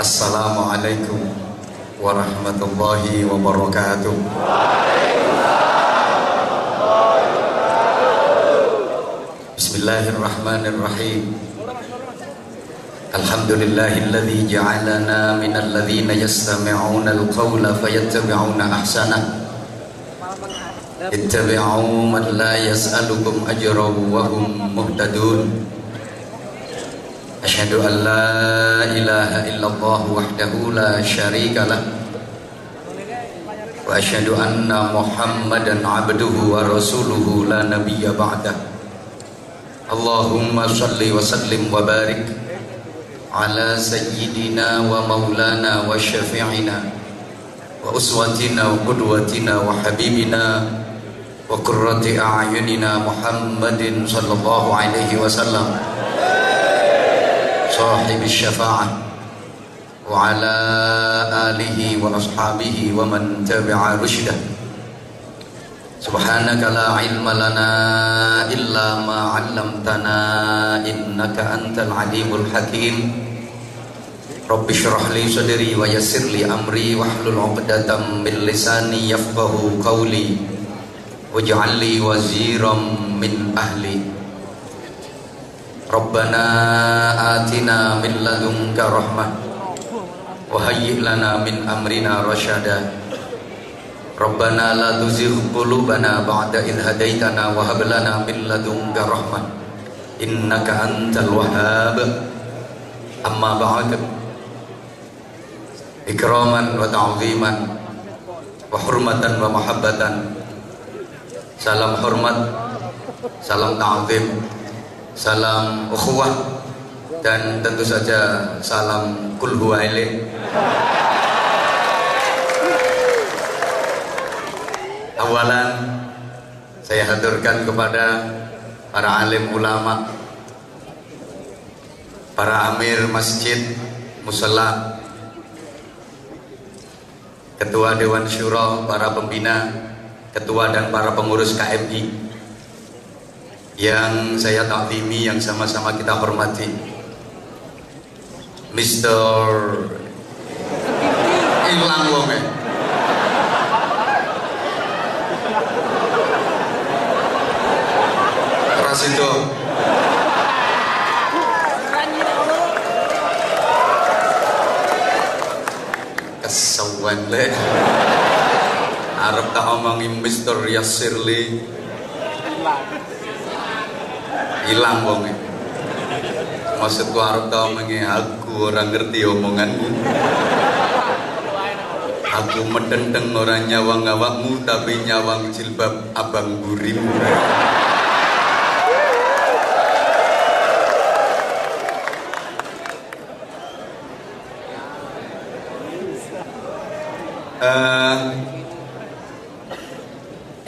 Assalamualaikum warahmatullahi wabarakatuh. Bismillahirrahmanirrahim. Alhamdulillahilladzi ja'alana minal ladzina yastami'una al-qawla fayattabi'una ahsanah. Ittabi'u man la yas'alukum ajran wa hum muhtadun. Asyhadu an la ilaha illallah wahdahu la syarika lah wa asyhadu anna Muhammadan abduhu wa rasuluhu la nabiyya ba'dah. Allahumma shalli wa sallim wa barik ala sayyidina wa maulana wa syafi'ina wa uswatina wa qudwatina wa habibina wa qurrati a'yunina Muhammadin sallallahu alaihi wasallam sahib syafa'ah wa ala alihi wa ashabihi wa man tabi'a rusydah. Subhanaka la ilma lana illa ma 'allamtana innaka antal alimul hakim. Rabbi shrah li sadri wa yassir li amri wahlul 'uqdatam min lisani yafqahu qawli waj'al li waziran min ahli. Rabbana atina min ladunka rahmah wa hayyi' lana min amrina rasyada. Rabbana la tuzigh qulubana ba'da idh hadaitana wa hab lana min ladunka rahmah innaka antal wahhab. Amma ba'd. Ikraman wa ta'ziman wa hurmatan wa mahabbatan. Salam hormat, salam ta'zim, salam ukhuwah, dan tentu saja salam kul huwa ilaih. Awalan saya haturkan kepada para alim ulama, para amir masjid, musalla, ketua dewan syura, para pembina, ketua dan para pengurus KMI yang saya taklimi, yang sama-sama kita hormati. Mr. Ilang wonge. Ras itu. Kesawan le. Arab tak omongin Mr. Yassirli. Hilang wongnya. Maksudku Arab tau mengi, aku orang ngerti omonganmu. Aku medendeng orang nyawang awakmu, tapi nyawang jilbab abang burimu.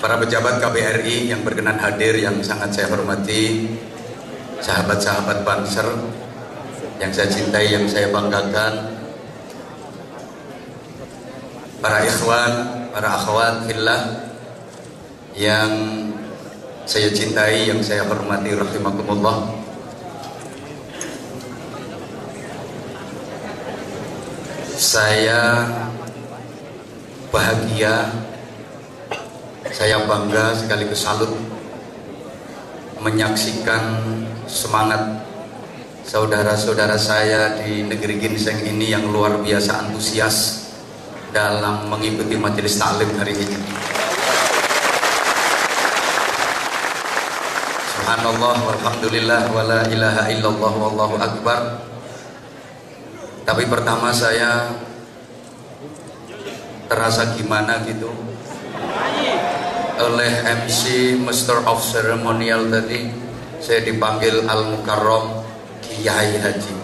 Para pejabat KBRI yang berkenan hadir, yang sangat saya hormati, sahabat-sahabat Banser yang saya cintai, yang saya banggakan, para ikhwan, para akhwat fillah yang saya cintai, yang saya hormati, rahimakumullah. Saya bahagia, saya bangga sekaligus salut menyaksikan semangat saudara-saudara saya di negeri ginseng ini yang luar biasa antusias dalam mengikuti majelis taklim hari ini. Subhanallah walhamdulillah wala ilaha illallah wallahu akbar. Tapi pertama saya terasa gimana gitu oleh MC Master of Ceremonial tadi. Saya dipanggil Al-Mukarram Kiai Haji.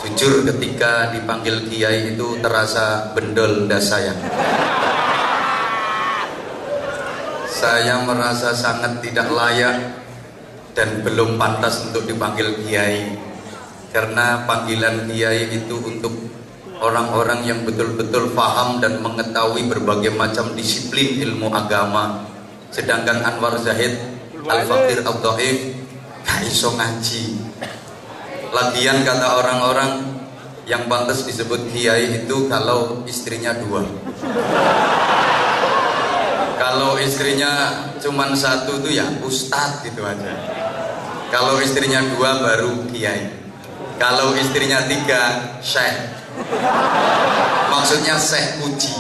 Jujur ketika dipanggil Kiai itu terasa bendol das saya. Saya merasa sangat tidak layak dan belum pantas untuk dipanggil Kiai. Karena panggilan Kiai itu untuk orang-orang yang betul-betul paham dan mengetahui berbagai macam disiplin ilmu agama. Sedangkan Anwar Zahid Al-Fakir Al-Dhaif gak iso ngaji. Lagian kata orang-orang Yang pantas disebut kiai itu kalau istrinya 2. Kalau istrinya cuman 1 tuh ya ustadz gitu aja. Kalau istrinya 2 baru kiai. Kalau istrinya 3 syekh. Maksudnya syekh puji.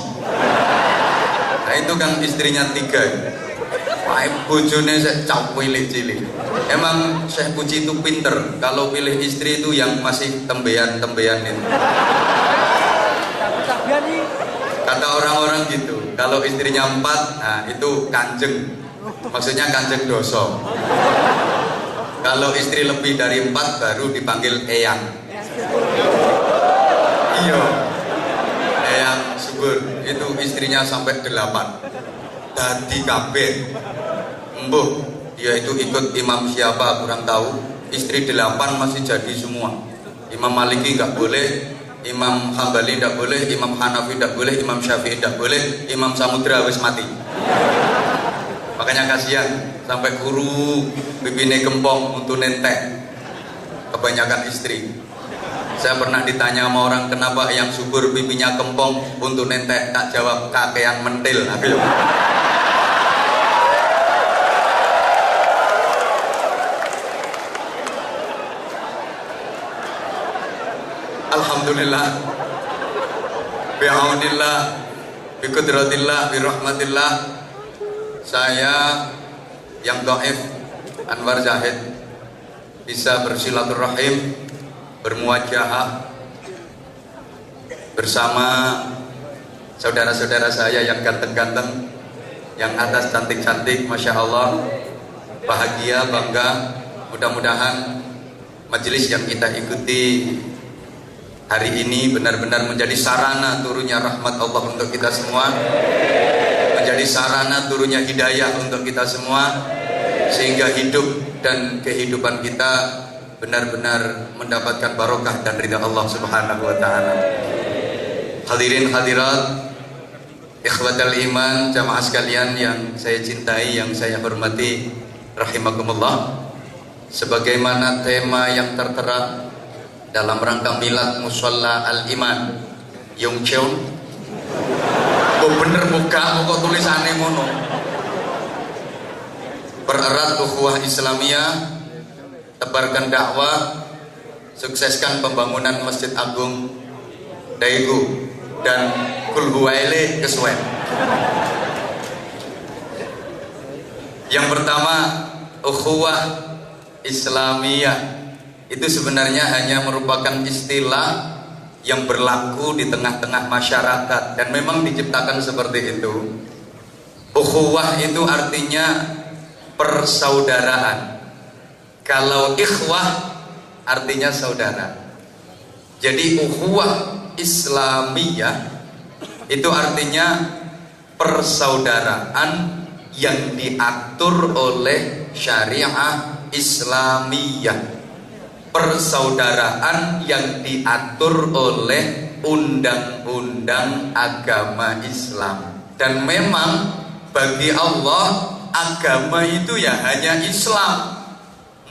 Nah itu kan istrinya 3. Pak bojone sik cak cilik. Emang Syekh Puji itu pinter. Kalau pilih istri itu yang masih tembean-tembean itu. Kata orang-orang gitu. Kalau istrinya 4, nah itu kanjeng. Maksudnya kanjeng doso. Kalau istri lebih dari 4 baru dipanggil eyang. Iya. Eyang subur. Itu istrinya sampai 8. Dadi kabeh. Embuh, dia itu ikut imam siapa kurang tahu. Istri 8 masih jadi semua. Imam Maliki nggak boleh, Imam Hambali nggak boleh, Imam Hanafi nggak boleh, Imam Syafi'i nggak boleh, Imam Samudra wis mati. Makanya kasihan sampai guru bibine gempong untuk nentek. Kebanyakan istri. Saya pernah ditanya sama orang kenapa yang subur pipinya kempong untuk nentek, tak jawab kakean mentil. Alhamdulillah, bi'aunillah, biqudratillah, birahmatillah. Saya yang dhaif Anwar Zahid bisa bersilaturahim, bermuajahah bersama saudara-saudara saya yang ganteng-ganteng, yang atas cantik-cantik, Masya Allah. Bahagia, bangga. Mudah-mudahan majelis yang kita ikuti hari ini benar-benar menjadi sarana turunnya rahmat Allah untuk kita semua, menjadi sarana turunnya hidayah untuk kita semua, sehingga hidup dan kehidupan kita benar-benar mendapatkan barokah dan ridha Allah Subhanahu wa taala. Hadirin hadirat, ikhwatal iman, jamaah sekalian yang saya cintai, yang saya hormati, rahimakumullah. Sebagaimana tema yang tertera dalam rangka milad Musholla Al-Iman Yongcheon, kok bener buka kok tulisannya mono. Pererat ukhuwah Islamiyah, tebarkan dakwah, sukseskan pembangunan Masjid Agung Daegu dan Kulhuwaile Keswen. Yang pertama, ukhuwah Islamiyah itu sebenarnya hanya merupakan istilah yang berlaku di tengah-tengah masyarakat dan memang diciptakan seperti itu. Ukhuwah itu artinya persaudaraan. Kalau ikhwah artinya saudara. Jadi ukhuwah Islamiyah itu artinya persaudaraan yang diatur oleh syariah Islamiyah. Persaudaraan yang diatur oleh undang-undang agama Islam. Dan memang bagi Allah agama itu ya hanya Islam.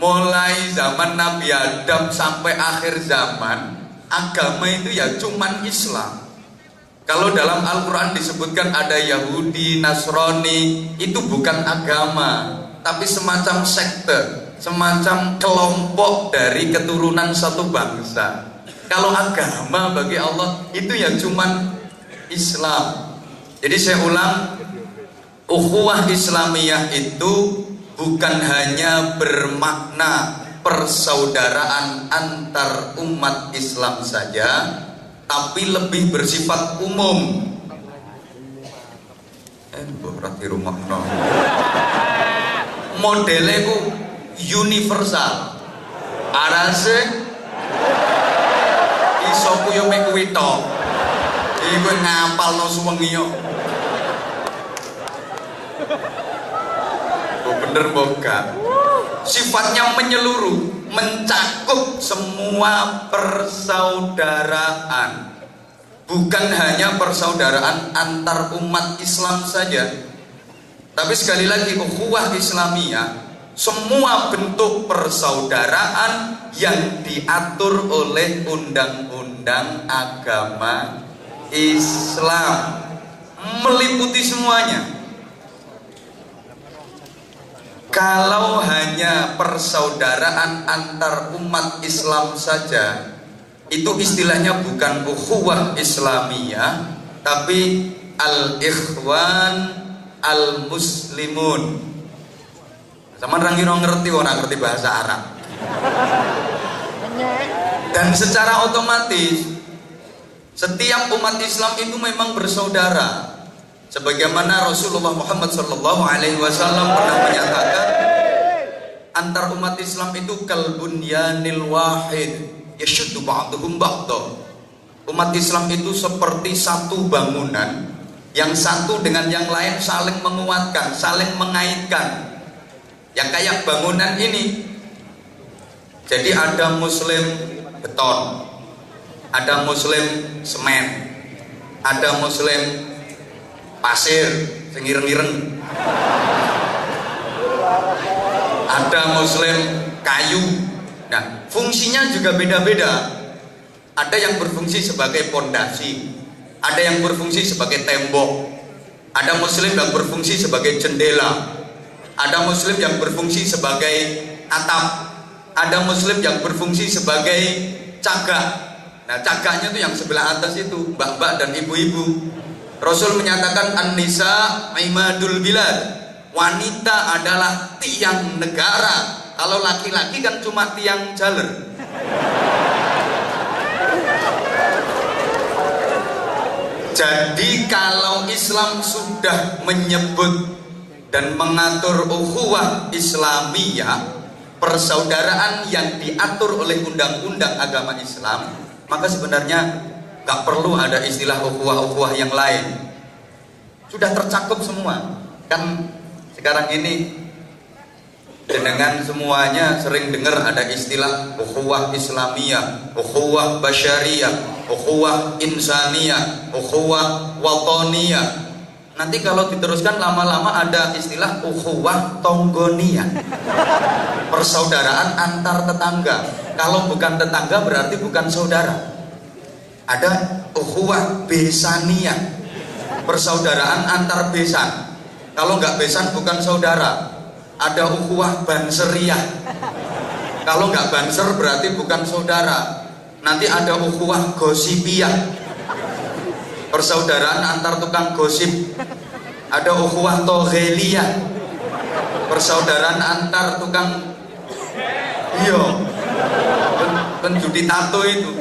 Mulai zaman Nabi Adam sampai akhir zaman, agama itu ya cuman Islam. Kalau dalam Al-Quran disebutkan ada Yahudi, Nasrani, itu bukan agama, tapi semacam sekte, semacam kelompok dari keturunan satu bangsa. Kalau agama bagi Allah itu ya cuman Islam. Jadi saya ulang, ukhuwah Islamiyah itu bukan hanya bermakna persaudaraan antar umat Islam saja, tapi lebih bersifat umum. Berarti rumah modelnya itu universal. Arase iso kuyo mek kuwi tok. Iku ngapalno suwengi yo. Bener boga. Sifatnya menyeluruh, mencakup semua persaudaraan. Bukan hanya persaudaraan antar umat Islam saja. Tapi sekali lagi ukhuwah Islamiyah, semua bentuk persaudaraan yang diatur oleh undang-undang undang-undang agama Islam, meliputi semuanya. Kalau hanya persaudaraan antar umat Islam saja, itu istilahnya bukan ukhuwah Islamiyah, tapi al-ikhwan al-muslimun. Sama orang ngerti bahasa Arab. Dan secara otomatis setiap umat Islam itu memang bersaudara. Sebagaimana Rasulullah Muhammad SAW pernah menyatakan, antar umat Islam itu kalbunyanil wahid yashuddu ba'duhum ba'da. Umat Islam itu seperti satu bangunan yang satu dengan yang lain saling menguatkan, saling mengaitkan. Yang kayak bangunan ini. Jadi ada muslim beton, ada muslim semen, ada muslim pasir sing ireng-ireng, ada muslim kayu. Nah, fungsinya juga beda-beda. Ada yang berfungsi sebagai pondasi, ada yang berfungsi sebagai tembok, ada muslim yang berfungsi sebagai jendela, ada muslim yang berfungsi sebagai atap, ada muslim yang berfungsi sebagai cagak. Nah, cagaknya tuh yang sebelah atas itu, mbak-mbak dan ibu-ibu. Rasul menyatakan an-nisa imadul bilad. Wanita adalah tiang negara. Kalau laki-laki kan cuma tiang jaler. Jadi kalau Islam sudah menyebut dan mengatur ukhuwah Islamiyah, persaudaraan yang diatur oleh undang-undang agama Islam, maka sebenarnya gak perlu ada istilah ukhuwah-ukhuwah yang lain. Sudah tercakup semua. Kan sekarang ini jenengan semuanya sering dengar ada istilah ukhuwah Islamiyah, ukhuwah basyariyah, ukhuwah insaniyah, ukhuwah watoniyah. Nanti kalau diteruskan lama-lama ada istilah ukhuwah tonggoniyah, persaudaraan antar tetangga. Kalau bukan tetangga berarti bukan saudara. Ada ukhuwah besaniyah, persaudaraan antar besan. Kalau nggak besan bukan saudara. Ada ukhuwah banseriyah. Kalau nggak banser berarti bukan saudara. Nanti ada ukhuwah gosipiyah, persaudaraan antar tukang gosip. Ada ukhuwah togheliyah, persaudaraan antar tukang penjudi tato itu.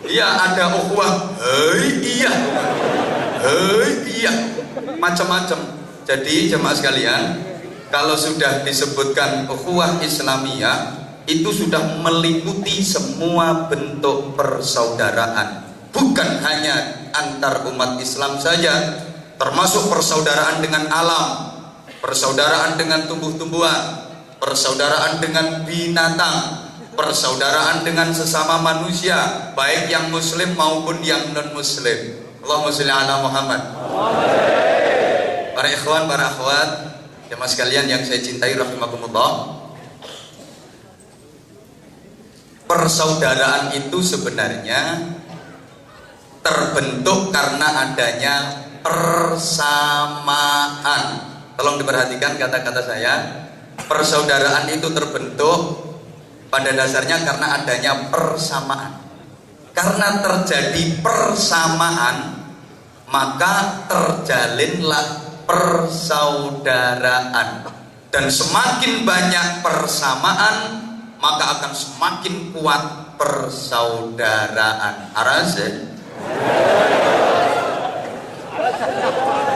Iya, ada ukhuwah iya, macam-macam. Jadi jemaah sekalian, kalau sudah disebutkan ukhuwah Islamiyah, itu sudah meliputi semua bentuk persaudaraan, bukan hanya antar umat Islam saja, termasuk persaudaraan dengan alam, persaudaraan dengan tumbuh-tumbuhan, persaudaraan dengan binatang, persaudaraan dengan sesama manusia, baik yang muslim maupun yang non muslim. Allahumma sholli ala Muhammad. Para ikhwan, para akhwat, jemaah sekalian yang saya cintai rahimakumullah, persaudaraan itu sebenarnya terbentuk karena adanya persamaan. Tolong diperhatikan kata-kata saya. Persaudaraan itu terbentuk pada dasarnya karena adanya persamaan. Karena terjadi persamaan, maka terjalinlah persaudaraan. Dan semakin banyak persamaan, maka akan semakin kuat persaudaraan. Arase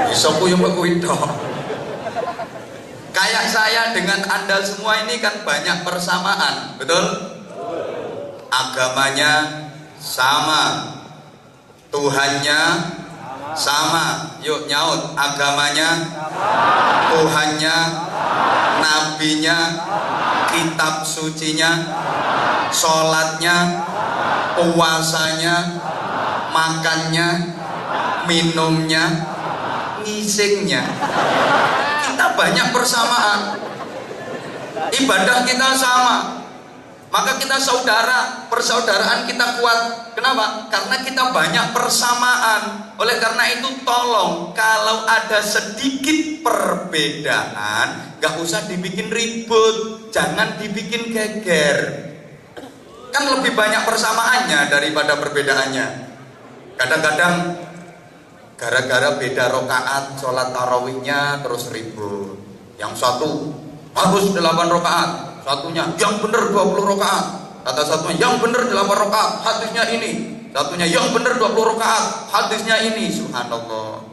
bisa puyung tok. Kayak saya dengan Anda semua ini kan banyak persamaan, betul? Agamanya sama, Tuhannya sama. Yuk nyaut, agamanya, Tuhannya, nabinya, kitab sucinya, sholatnya, puasanya, makannya, minumnya, ngisingnya. Kita banyak persamaan. Ibadah kita sama. Maka kita saudara, persaudaraan kita kuat. Kenapa? Karena kita banyak persamaan. Oleh karena itu tolong, kalau ada sedikit perbedaan, gak usah dibikin ribut, jangan dibikin geger. Kan lebih banyak persamaannya daripada perbedaannya. Kadang-kadang gara-gara beda rokaat sholat tarawihnya terus ribut. Yang satu harus 8 rokaat, satunya yang benar 20 rokaat, kata satunya yang benar 8 rokaat, hadisnya ini, satunya yang benar 20 rokaat, hadisnya ini. Subhanallah.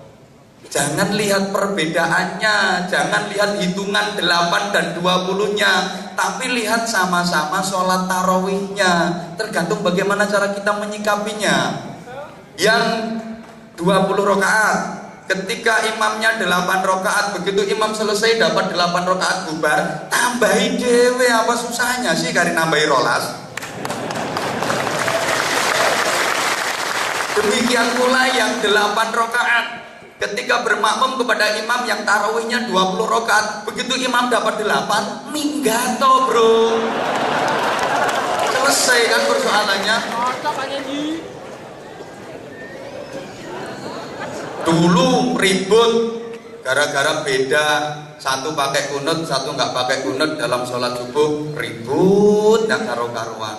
Jangan lihat perbedaannya, jangan lihat hitungan 8 dan 20-nya, tapi lihat sama-sama sholat tarawihnya. Tergantung bagaimana cara kita menyikapinya. Yang 20 rokaat, ketika imamnya 8 rokaat, begitu imam selesai dapat 8 rokaat bubar, tambahi dewe, apa susahnya sih kari nambahi rolas. Demikian pula yang 8 rokaat, ketika bermakmum kepada imam yang tarawihnya 20 rokaat, begitu imam dapat 8, minggato bro, selesai kan persoalannya. Dulu ribut gara-gara beda, satu pakai kunut, satu nggak pakai kunut dalam sholat subuh, ribut dan karu-karuan.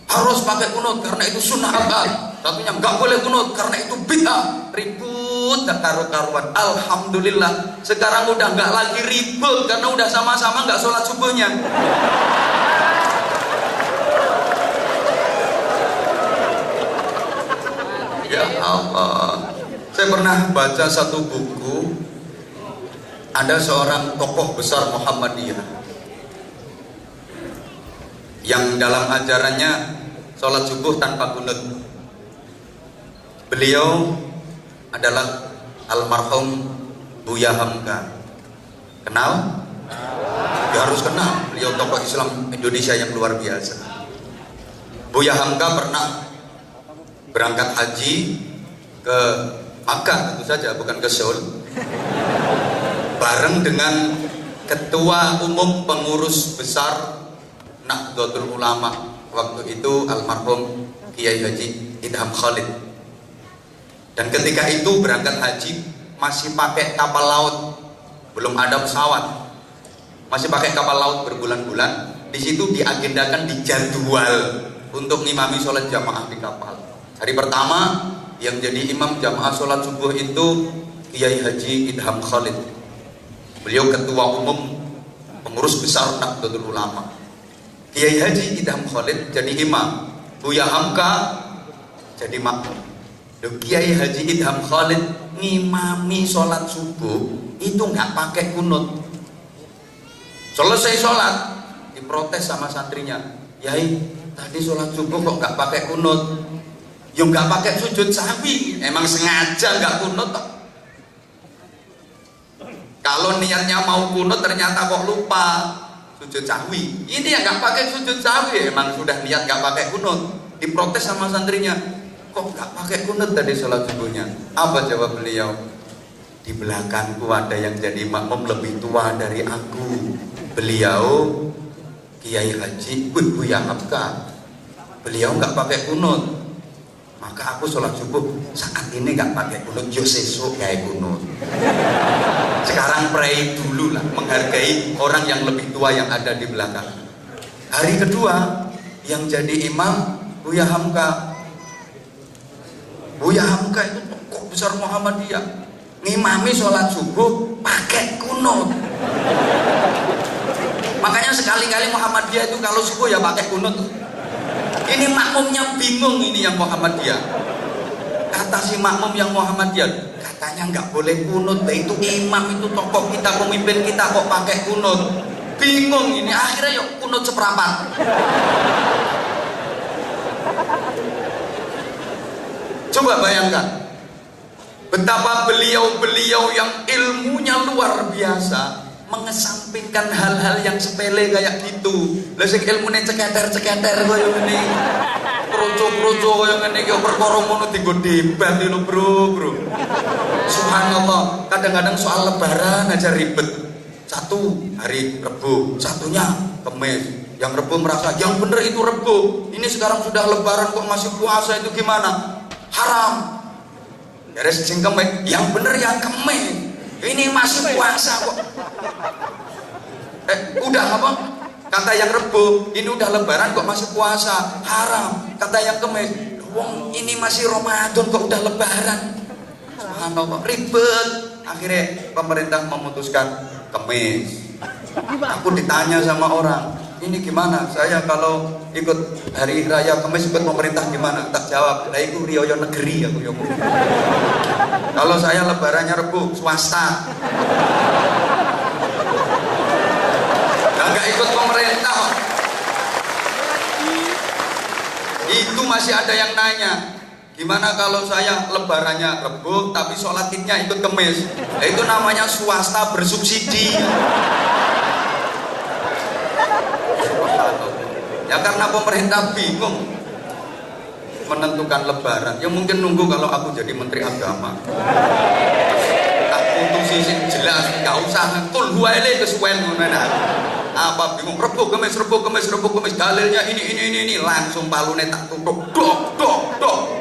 Harus pakai kunut karena itu sunnah akad, satunya nggak boleh kunut karena itu bid'ah, ribut dan karu-karuan. Alhamdulillah sekarang udah nggak lagi ribut karena udah sama-sama nggak sholat subuhnya. Ya Allah. Saya pernah baca satu buku, ada seorang tokoh besar Muhammadiyah yang dalam ajarannya sholat subuh tanpa kunut. Beliau adalah almarhum Buya Hamka. Kenal? Ya harus kenal. Beliau tokoh Islam Indonesia yang luar biasa. Buya Hamka pernah berangkat haji ke Makkah, tentu saja bukan ke Seoul, bareng dengan ketua umum pengurus besar Nahdlatul Ulama waktu itu almarhum Kiai Haji Idham Khalid. Dan ketika itu berangkat haji masih pakai kapal laut, belum ada pesawat, masih pakai kapal laut berbulan-bulan. Di situ diagendakan, dijadwal untuk ngimami sholat jamaah di kapal. Hari pertama yang jadi imam jamaah sholat subuh itu Kiai Haji Idham Khalid. Beliau ketua umum pengurus besar Nahdlatul Ulama. Kiai Haji Idham Khalid jadi imam, Buya Hamka jadi makmum. Kiai Haji Idham Khalid ngimami sholat subuh itu nggak pakai kunut. Selesai sholat diprotes sama santrinya, Yai tadi sholat subuh kok nggak pakai kunut? Ya nggak pakai sujud sahwi, emang sengaja nggak kunut. Kalau niatnya mau kunut ternyata kok lupa sujud sahwi. Ini yang nggak pakai sujud sahwi, emang sudah niat nggak pakai kunut. Diprotes sama santrinya, kok nggak pakai kunut tadi sholat subuhnya? Apa jawab beliau? Di belakangku ada yang jadi makmum lebih tua dari aku. Beliau Kiai Haji Buya Hamka, beliau nggak pakai kunut. Maka aku sholat subuh saat ini nggak pakai kunut, yo sesuk kayak kunut. Sekarang pray dulu lah, menghargai orang yang lebih tua yang ada di belakang. Hari kedua yang jadi imam Buya Hamka. Buya Hamka itu tokoh besar Muhammadiyah, ngimami sholat subuh pakai kunut. Makanya sekali-kali Muhammadiyah itu kalau subuh ya pakai kunut. Ini makmumnya bingung, ini yang Muhammadiyah. Kata si makmum yang Muhammadiyah, katanya nggak boleh kunut, itu imam, itu tokoh kita, pemimpin kita kok pakai kunut. Bingung ini, akhirnya yuk kunut seperempat. Coba bayangkan betapa beliau-beliau yang ilmunya luar biasa mengesampingkan hal-hal yang sepele kayak gitu. Lah sing ilmune ceketer-ceketer koyo ngene. Kroco-kroco koyo ngene iki perkara ngono dienggo debat lho, Bro. Subhanallah, kadang-kadang soal lebaran aja ribet. Satu hari Rebo, satunya Kamis. Yang Rebo merasa yang bener itu Rebo. Ini sekarang sudah Lebaran kok masih puasa, itu gimana? Haram. Beres sing Kemis, yang bener yang Kemis. Ini masih puasa kok. Udah apa? Kata yang Rebo, ini udah Lebaran kok masih puasa, haram. Kata yang Kemis, wong ini masih Ramadan kok udah Lebaran. Subhanallah, ribet. Akhirnya pemerintah memutuskan Kemis. Aku ditanya sama orang, ini gimana? Saya kalau ikut hari raya Kemis ikut pemerintah gimana? Tak jawab, lah itu riyo negeri aku yo. Kalau saya lebarannya Rebo swasta. Enggak ikut pemerintah. Itu masih ada yang nanya, gimana kalau saya lebarannya Rebo tapi sholat idnya ikut Kemis? Nah, itu namanya swasta bersubsidi. Ya karena pemerintah bingung menentukan lebaran. Ya mungkin nunggu kalau aku jadi menteri agama. Tak putusi sing jelas, enggak usah kul huwaile kesuwen ngono nah. Apa bingung Rebo Kemis dalilnya ini langsung palune tak tutup. Dok.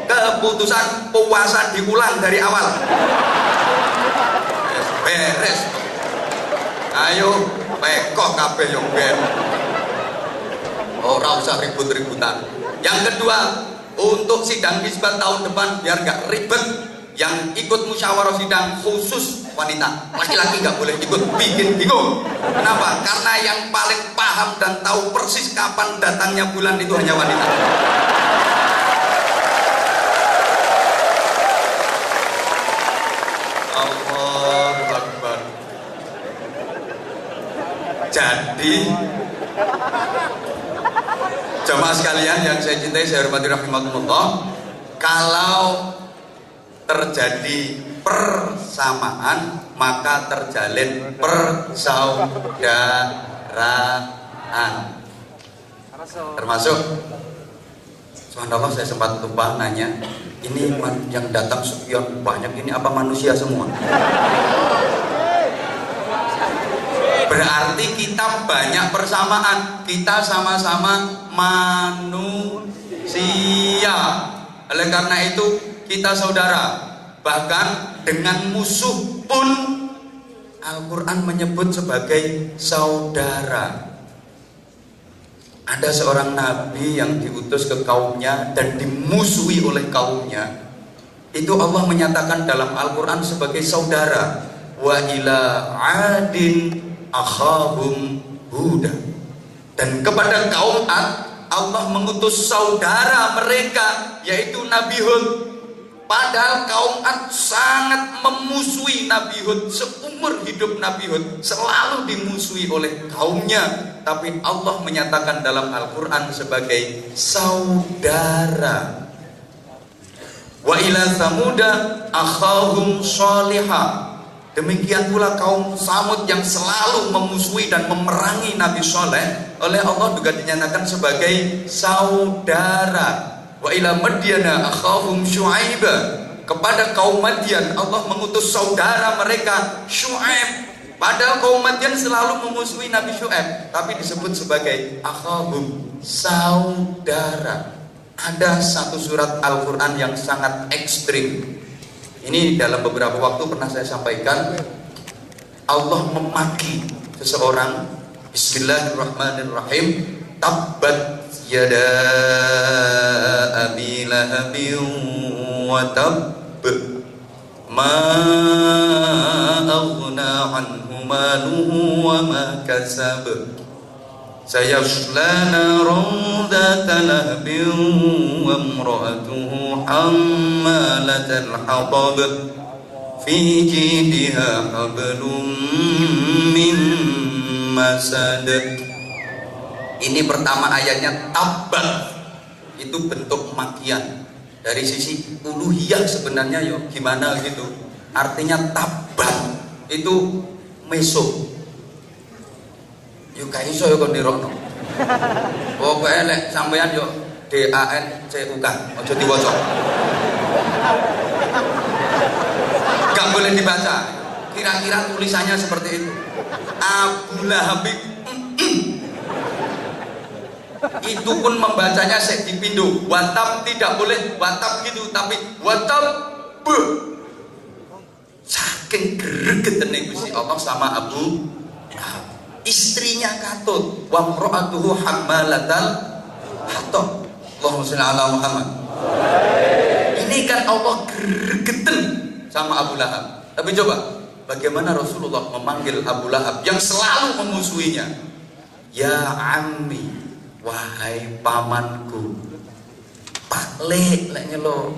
Keputusan puasa diulang dari awal. Beres. Ayo pekok kabeh yo ben. Ora usah ribut-ributan. Yang kedua, untuk sidang isbat tahun depan biar gak ribet, yang ikut musyawarah sidang khusus wanita, laki-laki gak boleh ikut, bikin bingung. Kenapa? Karena yang paling paham dan tahu persis kapan datangnya bulan itu hanya wanita. Allahu Akbar. Jadi jamaah sekalian yang saya cintai, saya hormati rahimakumullah, kalau terjadi persamaan maka terjalin persaudaraan. Termasuk subhanallah, saya sempat lupa nanya, ini yang datang sekian banyak ini apa manusia semua? Berarti kita banyak persamaan, kita sama-sama manusia. Oleh karena itu kita saudara. Bahkan dengan musuh pun Al-Quran menyebut sebagai saudara. Ada seorang nabi yang diutus ke kaumnya dan dimusuhi oleh kaumnya. Itu Allah menyatakan dalam Al-Quran sebagai saudara. Wa ila adin akhahum Huda. Dan kepada kaum Ad Allah mengutus saudara mereka yaitu Nabi Hud. Padahal kaum Ad sangat memusuhi Nabi Hud. Seumur hidup Nabi Hud selalu dimusuhi oleh kaumnya, tapi Allah menyatakan dalam Al-Quran sebagai saudara. Wa ila Samuda akhahum Shalihah. Demikian pula kaum Samud yang selalu memusuhi dan memerangi Nabi Soleh, oleh Allah juga dinyatakan sebagai saudara. Wa ila Madyana akhahum Syu'aiba. Kepada kaum Madian Allah mengutus saudara mereka Syu'aib. Padahal kaum Madian selalu memusuhi Nabi Syu'aib, tapi disebut sebagai akhahum, saudara. Ada satu surat Al-Quran yang sangat ekstrim. Ini dalam beberapa waktu pernah saya sampaikan. Allah memaki seseorang. Bismillahirrahmanirrahim. Tabbat yada abi lahabin wa tabb ma aghna anhu maluhu wa ma kasab sayasla naran dhata lahbin wa imra'atuhu hammalatal hatab fi jidha hablum min masad. Ini pertama ayatnya tabbat, itu bentuk makian. Dari sisi uluhiyah sebenarnya yo gimana gitu. Artinya tabbat itu meso. Yo gak iso yo kon nirokno. Pokoke lek sampean yo DANCUK aja diwaca. Gak boleh dibaca. Kira-kira tulisannya seperti itu. Abu Lahab. Itu pun membacanya sek dipindo. Watab tidak boleh watab gitu, tapi watab be. Saking gregetene Gusti Allah sama Abu Lahab. Istrinya katut, wa imra'atuhu hammalatal hatab. Allahumma shalli ala Muhammad. Ini kan Allah gregeten sama Abu Lahab. Tapi coba, bagaimana Rasulullah memanggil Abu Lahab yang selalu memusuhinya? Ya ammi, wahai pamanku. Pak leknya lo.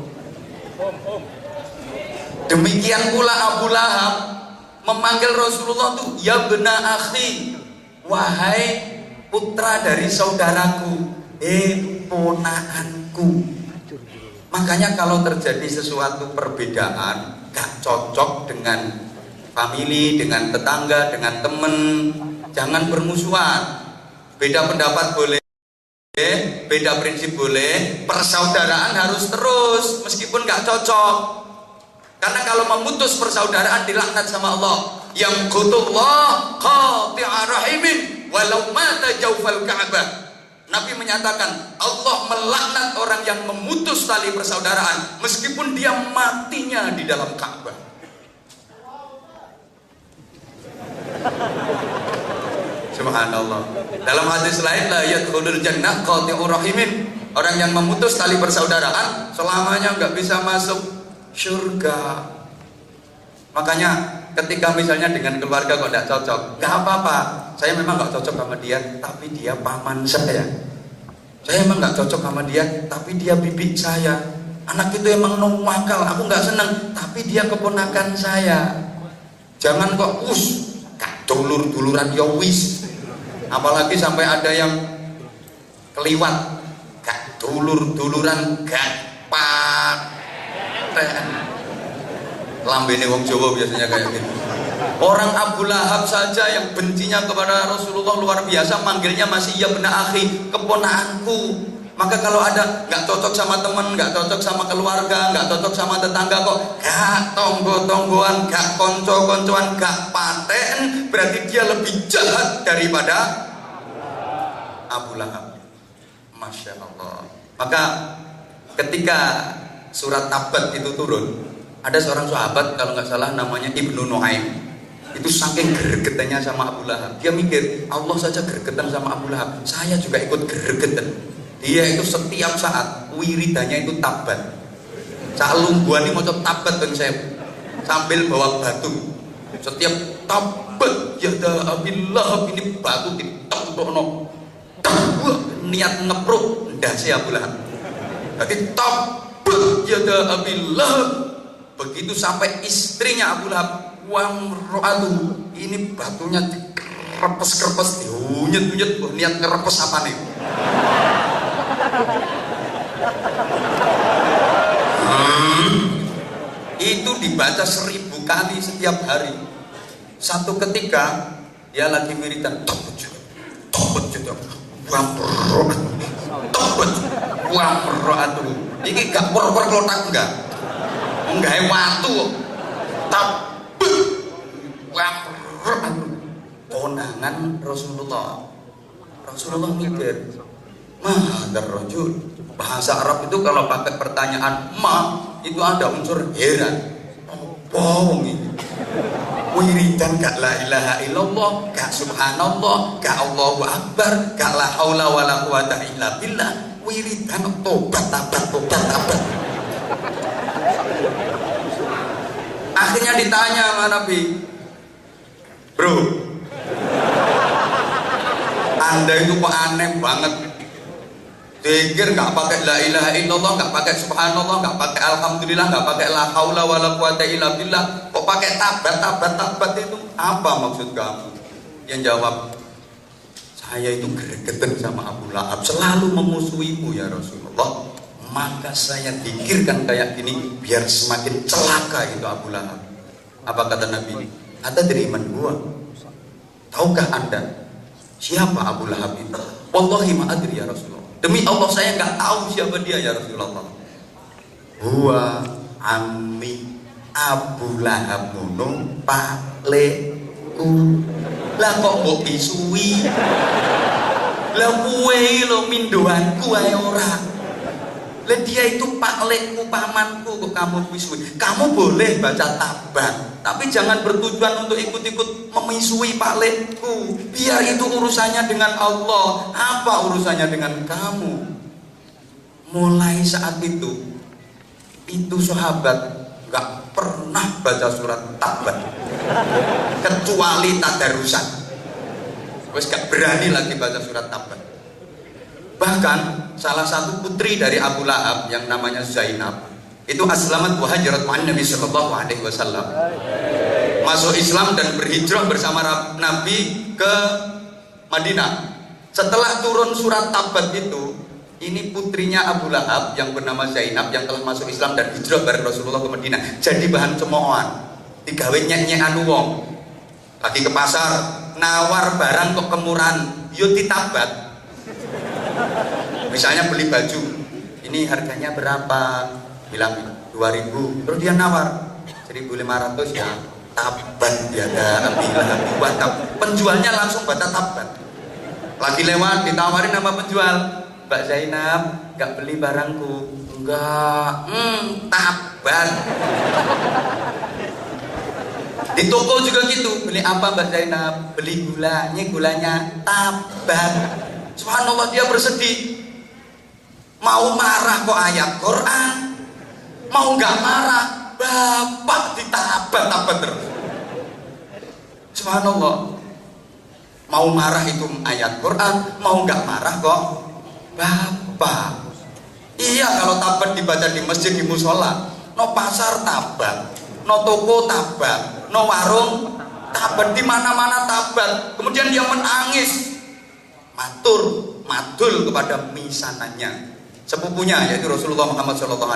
Demikian pula Abu Lahab memanggil Rasulullah tuh ya bena akhi, wahai putra dari saudaraku, ponaanku. Makanya kalau terjadi sesuatu perbedaan gak cocok dengan family, dengan tetangga, dengan temen, jangan bermusuhan. Beda pendapat boleh, beda prinsip boleh, persaudaraan harus terus meskipun gak cocok. Karena kalau memutus persaudaraan dilaknat sama Allah. Yang qutullah qati'a rahimin walau mata jawfal Ka'bah. Nabi menyatakan Allah melaknat orang yang memutus tali persaudaraan meskipun dia matinya di dalam Ka'bah. Subhanallah. Dalam hadis lain la yadkhulul jannah qati'ur rahimin. Orang yang memutus tali persaudaraan selamanya nggak bisa masuk surga. Makanya ketika misalnya dengan keluarga kok tidak cocok, nggak apa-apa. Saya memang nggak cocok sama dia, tapi dia paman saya. Saya memang nggak cocok sama dia, tapi dia bibi saya. Anak itu emang nuwakal, aku nggak seneng, tapi dia keponakan saya. Jangan kok kak dulur-duluran ya wis. Apalagi sampai ada yang keliwat, kak dulur-duluran gak paten. Lambene wong Jawa biasanya kayak gitu. Orang Abu Lahab saja yang bencinya kepada Rasulullah luar biasa, manggilnya masih ya bena akhi, keponakanku. Maka kalau ada nggak cocok sama teman, nggak cocok sama keluarga, nggak cocok sama tetangga kok gak tonggo-tonggoan, gak konco-koncoan, gak paten, berarti dia lebih jahat daripada Abu Lahab. Masya Allah. Maka ketika surat Tabat itu turun, ada seorang sahabat kalau nggak salah namanya Ibnu Nuaim. Itu saking gregetannya sama Abu Lahab, dia mikir Allah saja gregetan sama Abu Lahab, saya juga ikut gregetan. Dia itu setiap saat wiridannya itu tabat. Sak lungguhan ini mau tabat bang saya, sambil bawa batu. Setiap tabat ya dah Abu Lahab, ini batu ditempelno. Niat ngepruk ndase Abu Lahab. Berarti tabat ya dah Abu Lahab. Begitu sampai istrinya Abu Lahab, wamro'atu, ini batunya dikerepes-kerepes, diunyet-unyet, niat ngerepes apa nih? Itu dibaca 1000 kali setiap hari. Satu ketika dia lagi wiridan, tobat juga, wamro'atu. Ini gak por-por klotak enggak? Enggak watu, tapi konangan Rasulullah. Rasulullah mikir, mahadar rajul. Bahasa Arab itu kalau pakai pertanyaan ma itu ada unsur heran. Bohong ini. Wiridan gak la ilaha illallah, gak subhanallah, gak Allahu akbar, gak la haula wala quwata illa billah. Wiridan tobat. Akhirnya ditanya sama Nabi, bro, Anda itu kok aneh banget. Pikir gak pakai la ilaha illallah, gak pakai subhanallah, gak pakai alhamdulillah, gak pakai la haula wala quwata illa billah, kok pakai tabat itu apa maksud kamu? Yang jawab, saya itu gregetan sama Abu Lahab, selalu memusuhimu ya Rasulullah. Maka saya pikirkan kayak gini biar semakin celaka itu Abu Lahab. Apa kata Nabi? Ada dari iman gua. Tahukah Anda siapa Abu Lahab itu? Wallahi ma adri ya Rasulullah. Demi Allah saya nggak tahu siapa dia ya Rasulullah. Huwa ammi Abu Lahab ngono pakleku. Lah kok mbok bisui? Lah kowe lo mindoanku ae ora. Lah dia itu paklekku, pamanku, kok kamu misui. Kamu boleh baca tabang, tapi jangan bertujuan untuk ikut-ikut memisui paklekku. Biar itu urusannya dengan Allah. Apa urusannya dengan kamu? Mulai saat itu sahabat nggak pernah baca surat tabang kecuali tadarusan. Wes gak berani lagi baca surat tabang. Bahkan salah satu putri dari Abu Lahab yang namanya Zainab itu aslamat wa hajarat ma'an Nabi sallallahu alaihi wasallam, masuk Islam dan berhijrah bersama Nabi ke Madinah. Setelah turun surat Tabat itu, ini putrinya Abu Lahab yang bernama Zainab yang telah masuk Islam dan hijrah bareng Rasulullah ke Madinah jadi bahan cemoohan, digawe nyek-nyekan wong. Lagi ke pasar nawar barang kok kemurahan, yo ditabat. Misalnya beli baju, ini harganya berapa? Bilang 2.000, terus dia nawar 1.500 ya. Tabat dia ada buat penjualnya langsung baca tabat. Lagi lewat ditawarin sama penjual, Mbak Zainab, nggak beli barangku? Enggak, tabat. Di toko juga gitu, beli apa Mbak Zainab? Beli gulanya tabat. Subhanallah, dia bersedih. Mau marah kok ayat Quran, mau nggak marah bapak ditabat-tabat terus. Subhanallah, mau marah itu ayat Quran, mau nggak marah kok bapak. Iya, kalau tabat dibaca di masjid, di musola, no pasar tabat, no toko tabat, no warung tabat, di mana-mana tabat. Kemudian dia menangis, madul kepada misanannya, sepupunya yaitu Rasulullah Muhammad SAW.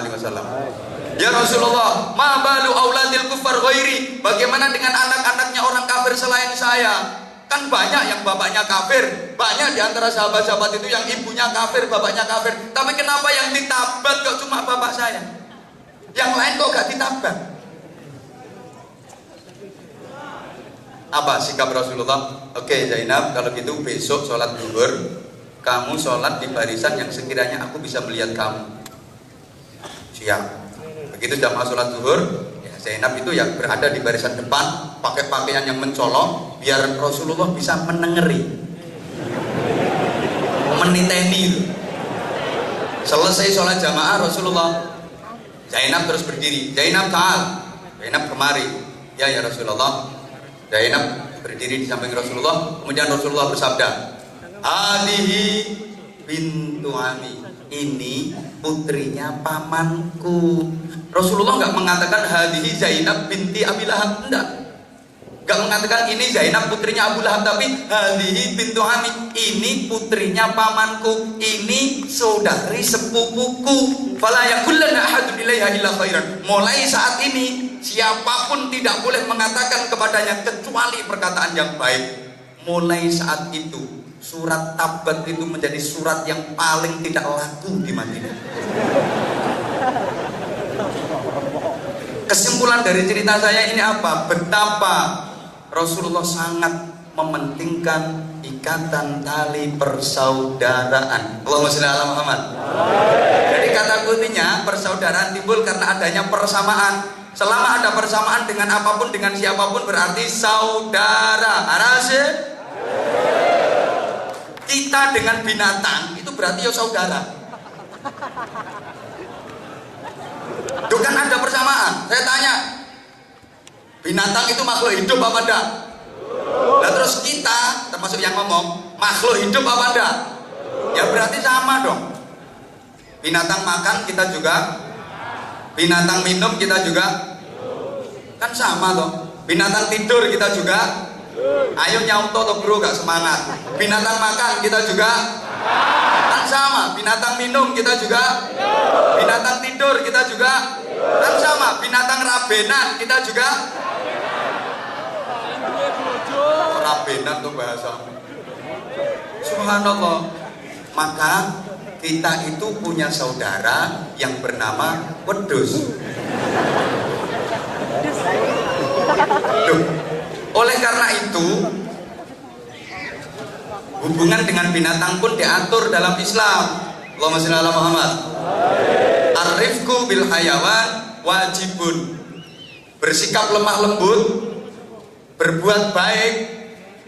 Ya Rasulullah, ma balu auladil kufar ghairi, bagaimana dengan anak-anaknya orang kafir selain saya? Kan banyak yang bapaknya kafir, banyak di antara sahabat-sahabat itu yang ibunya kafir, bapaknya kafir. Tapi kenapa yang ditabat kok cuma bapak saya? Yang lain kok gak ditabat? Apa sikap Rasulullah? Oke Zainab, kalau gitu besok sholat zuhur kamu sholat di barisan yang sekiranya aku bisa melihat kamu. Siap. Begitu jamaah sholat zuhur, ya Zainab itu yang berada di barisan depan, pakai pakaian yang mencolok, biar Rasulullah bisa menengeri, meniteni. Selesai sholat jamaah Rasulullah, Zainab terus berdiri. Zainab ta'al, Zainab kemari. Ya Rasulullah. Zainab berdiri di samping Rasulullah. Kemudian Rasulullah bersabda, Alihi bintu Ami, ini putrinya pamanku. Rasulullah nggak mengatakan hadihi Zainab binti Abi Lahab, enggak. Nggak mengatakan ini Zainab putrinya Abu Lahab, tapi hadihi bintu Ami, ini putrinya pamanku, ini saudari sepupuku. Fala yaqulanna ahadun ilaiha illa khairan. Mulai saat ini siapapun tidak boleh mengatakan kepadanya kecuali perkataan yang baik. Mulai saat itu surat Tabat itu menjadi surat yang paling tidak laku di Madinah. Kesimpulan dari cerita saya ini apa? Betapa Rasulullah sangat mementingkan ikatan tali persaudaraan. Allahumma sholli ala Muhammad. Jadi kata kuncinya persaudaraan timbul karena adanya persamaan. Selama ada persamaan dengan apapun, dengan siapapun, berarti saudara. Arase? Kita dengan binatang itu berarti ya saudara. Itu kan ada persamaan. Saya tanya, binatang itu makhluk hidup apa enggak? Nah terus kita, termasuk yang ngomong, makhluk hidup apa enggak? Ya berarti sama dong. Binatang makan kita juga, binatang minum kita juga, kan sama dong. Binatang tidur kita juga. Ayo nyauto toh bro, gak semangat. Binatang makan kita juga kan sama. Binatang minum kita juga, binatang tidur kita juga kan sama. Binatang rabenan kita juga. Rabenan tuh bahasa. Subhanallah. Maka kita itu punya saudara yang bernama wedhus. Oleh karena itu, Hubungan dengan binatang pun diatur dalam Islam. Allahumma shalli ala Muhammad. Ar-rifqu bil hayawan wajibun. Bersikap lemah lembut, berbuat baik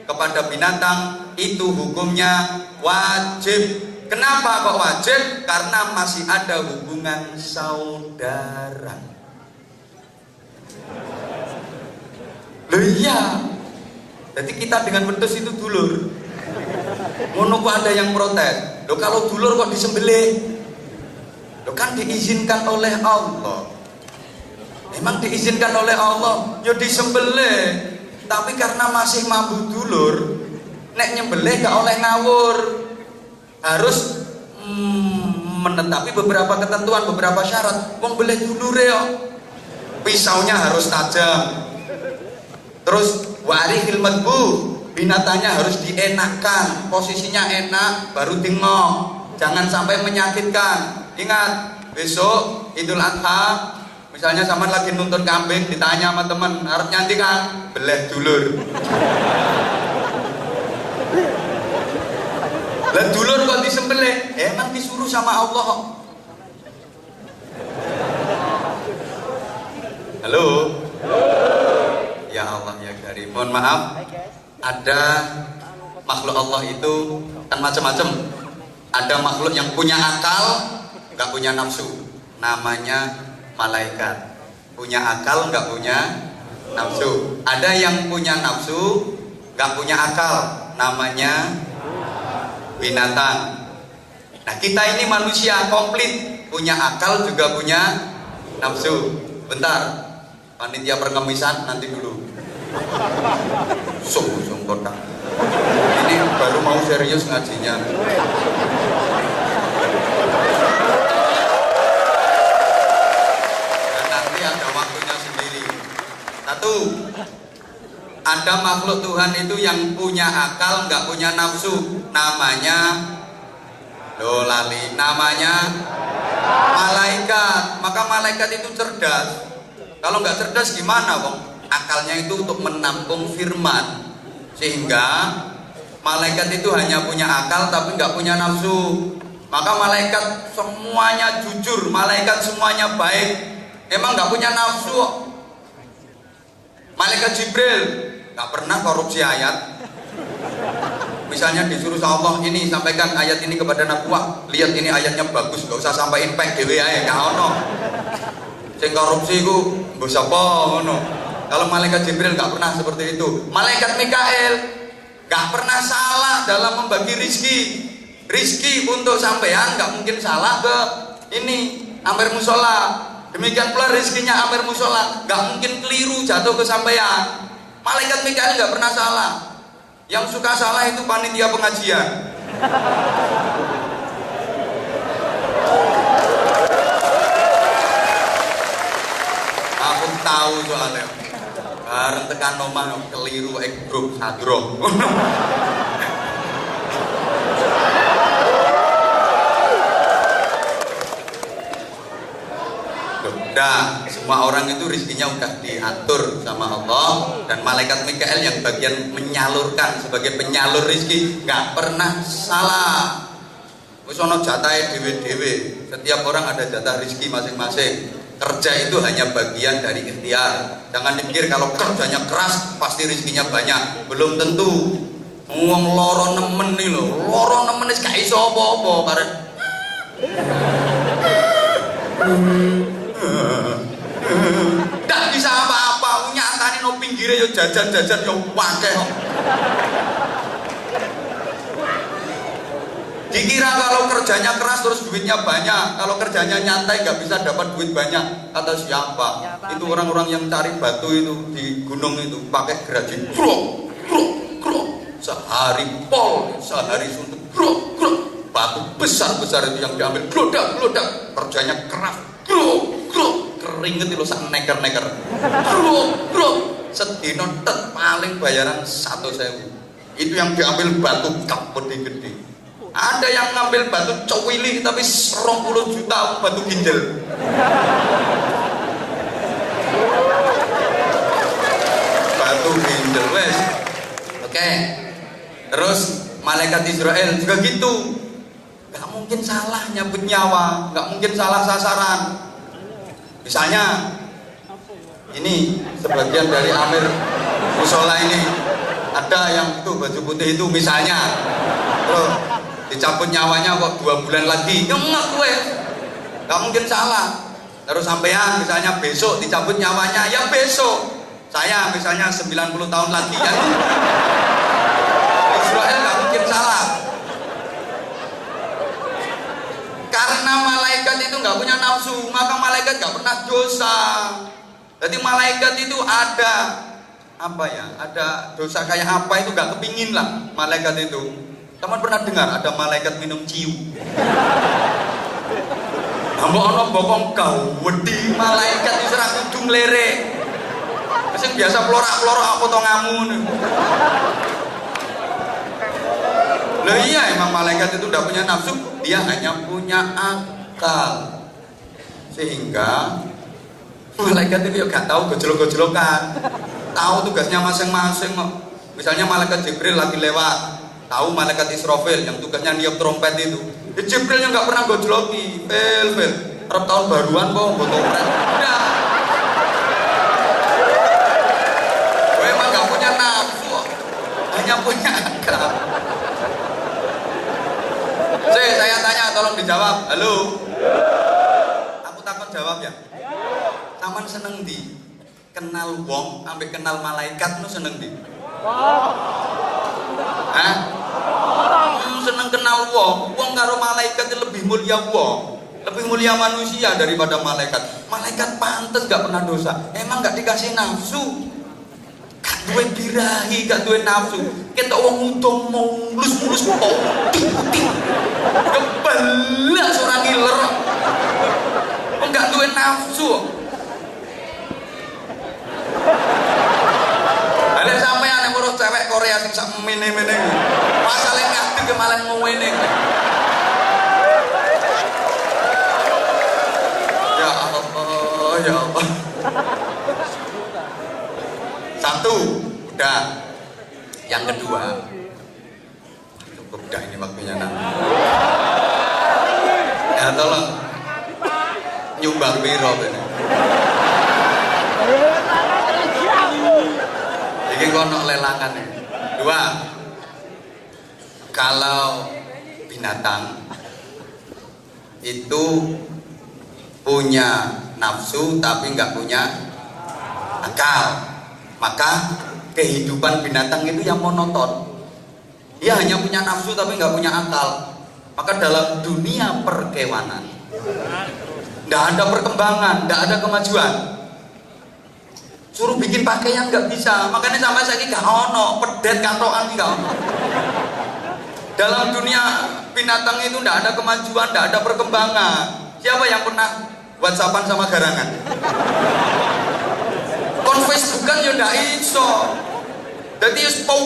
kepada binatang itu hukumnya wajib. Kenapa kok wajib? Karena masih ada hubungan saudara. Loh iya. Jadi kita dengan wedhus itu dulur. Ngono kok ada yang protes. Loh kalau dulur kok disembelih? Loh kan diizinkan oleh Allah. Emang diizinkan oleh Allah, ya disembelih. Tapi karena masih mampu dulur, nek nyembelih gak oleh ngawur. Harus menetapi beberapa ketentuan, beberapa syarat. Wong belih dulure yo. Pisaunya harus tajam. Terus warihil madbu, binatangnya harus dienakkan, posisinya enak baru dingok. Jangan sampai menyakitkan. Ingat, besok Idul Adha misalnya sama lagi nonton kambing, ditanya sama temen, harus nyanti kan? Beleh dulur. Lah dulur kok disembelih? Emang disuruh sama Allah. Halo? Ya Allah ya Karim. Mohon maaf, ada makhluk Allah itu kan macam-macam. Ada makhluk yang punya akal, nggak punya nafsu. Namanya malaikat. Punya akal nggak punya nafsu. Ada yang punya nafsu nggak punya akal, namanya binatang. Nah kita ini manusia komplit, punya akal juga punya nafsu. Bentar, panitia perkemisan nanti dulu. Sung kotak. Ini baru mau serius ngajinya. Satu, ada makhluk Tuhan itu yang punya akal, nggak punya nafsu, namanya namanya malaikat. Maka malaikat itu cerdas. Kalau nggak cerdas gimana, Bang? Akalnya itu untuk menampung firman, sehingga malaikat itu hanya punya akal tapi nggak punya nafsu. Maka malaikat semuanya jujur, malaikat semuanya baik, emang nggak punya nafsu. Malaikat Jibril nggak pernah korupsi ayat. Misalnya disuruh sama Allah, ini sampaikan ayat ini kepada Nabuah, lihat ini ayatnya bagus, nggak usah sampaikan pek dewe ae, gak ono. Sing korupsi ku mbok sapa ngono. Kalau malaikat Jibril nggak pernah seperti itu. Malaikat Mikael nggak pernah salah dalam membagi rizki. Rizki untuk sampean nggak mungkin salah ke ini Amir Musola. Demikian pula rezekinya Amir Musola nggak mungkin keliru jatuh ke sampean. Malaikat Mikael nggak pernah salah. Yang suka salah itu panitia pengajian. Aku tahu soalnya. Bareng tekan omah keliru grup sadro. Nah, semua orang itu rezekinya udah diatur sama Allah, dan malaikat Mikael yang bagian menyalurkan sebagai penyalur rezeki nggak pernah salah. Wis ono jatahe dhewe-dhewe. Setiap orang ada jatah rezeki masing-masing. Kerja itu hanya bagian dari ikhtiar. Jangan dipikir kalau kerjanya keras pasti rezekinya banyak. Belum tentu. Wong loro nemen nih lho. Loro nemen wis gak iso apa-apa karep. Nggak bisa apa-apa, nyatane no pinggire yo jajan-jajan yo akeh kok. Dikira kalau kerjanya keras terus duitnya banyak, kalau kerjanya nyantai nggak bisa dapat duit banyak. Kata siapa? Itu orang-orang yang cari batu itu di gunung itu pakai gergaji, krok, krok, krok, sehari pol, sehari suntuk, krok, krok, batu besar-besar itu yang diambil, glodak, glodak, kerjanya keras, krok, krok, keringet itu sak neker-neker, krok, krok, sedino tet paling bayaran 1.000. Itu yang diambil batu kapur gede. Ada yang ngambil batu cowili tapi 20 juta batu ginjal. Batu ginjal wes. Oke. Terus malaikat Malaikat Israel juga gitu. Gak mungkin salah nyabut nyawa, gak mungkin salah sasaran. Misalnya ini sebagian dari Amir musola ini ada yang itu baju putih itu misalnya, loh, dicabut nyawanya kok 2 bulan lagi, nggak gue, nggak mungkin salah. Terus sampean misalnya besok dicabut nyawanya, ya besok. Saya misalnya 90 tahun lagi, ya Israel nggak mungkin salah. Karena malaikat itu nggak punya nafsu, maka malaikat nggak pernah dosa. Jadi malaikat itu ada apa ya? Ada dosa kayak apa itu nggak kepingin lah malaikat itu. Teman pernah dengar ada malaikat minum ciu? Ambo ono bokong kau wedi malaikat itu serang ujung lere. Sing biasa pelora-pelora apa to ngamun. Loh iya emang malaikat itu udah punya nafsu, dia hanya punya akal. Sehingga malaikat itu ya gak tahu gojlok-gojlokan, tahu tugasnya masing-masing. Misalnya malaikat Jibril lagi lewat, tahu malaikat Israfil yang tugasnya niup trompet itu. Jibril yang gak pernah gojloki, pel. Arab tahun baruan kok nggo trompet. Udah. Gue emang gak punya nafsu, hanya punya akal. Saya tanya, tolong dijawab. Halo. Aku takut jawab ya. Taman seneng di kenal wong, ambek kenal malaikat nu seneng di. Hah? Seneng kenal wong. Wong karo malaikat lebih mulia wong, lebih mulia manusia daripada malaikat. Malaikat pantes gak pernah dosa. Emang gak dikasih nafsu. Gak duwe birahi, gak duwe nafsu. Ketok wong untung mulus-mulus putih-putih. Kebelah seorang ngiler. Enggak duwe nafsu. Balik sampean yang ngurus cewek Korea sing sak mene-mene. Masale ngadeg ke malah ngene. Ya Allah, ya Allah. Satu, udah. Yang kedua, cukup dah ini waktunya nanti. Ya tolong nyumbang biro ini. Ini kono lelangan ya. Dua, kalau binatang itu punya nafsu tapi nggak punya akal, maka kehidupan binatang itu yang monoton. Dia hanya punya nafsu tapi nggak punya akal. Maka dalam dunia perkewanan nggak ada perkembangan, nggak ada kemajuan. Suruh bikin pakaian nggak bisa, makanya sampai saya gak ono pedet kantokan nggak ono. Dalam dunia binatang itu nggak ada kemajuan, nggak ada perkembangan. Siapa yang pernah WhatsAppan sama garangan? Facebookan ya ndak iso. Jadi cet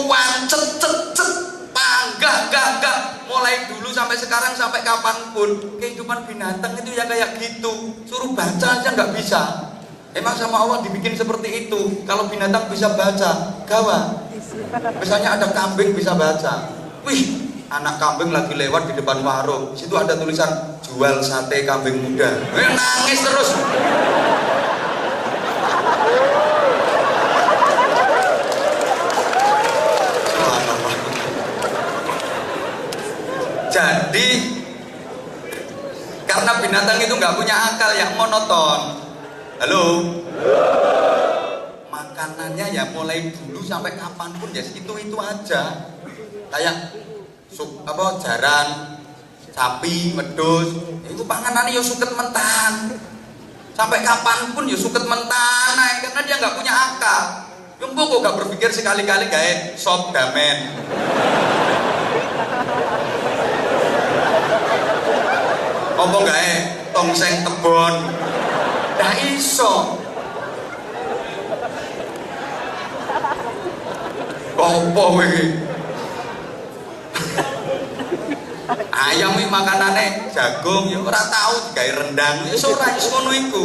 panggah mulai dulu sampai sekarang sampai kapanpun kehidupan binatang itu ya kayak gitu. Suruh baca aja nggak bisa. Emang sama Allah dibikin seperti itu. Kalau binatang bisa baca, gawat. Misalnya ada kambing bisa baca. Wih, anak kambing lagi lewat di depan warung. Situ ada tulisan jual sate kambing muda. Nangis terus. Jadi karena binatang itu nggak punya akal, yang monoton. Halo. Makanannya ya mulai dulu sampai kapanpun ya itu aja. Kayak jaran, sapi, wedhus, itu panganannya ya suket mentan. Sampai kapanpun ya suket mentan, karena dia nggak punya akal. Yang kok gak berpikir sekali-kali kayak sop damen. Apa gawe tongseng tebon? Ndak iso. Apa iki? Ayam iki makanane jagung ya ora tau digawe rendang. Ya ora iso ngono iku.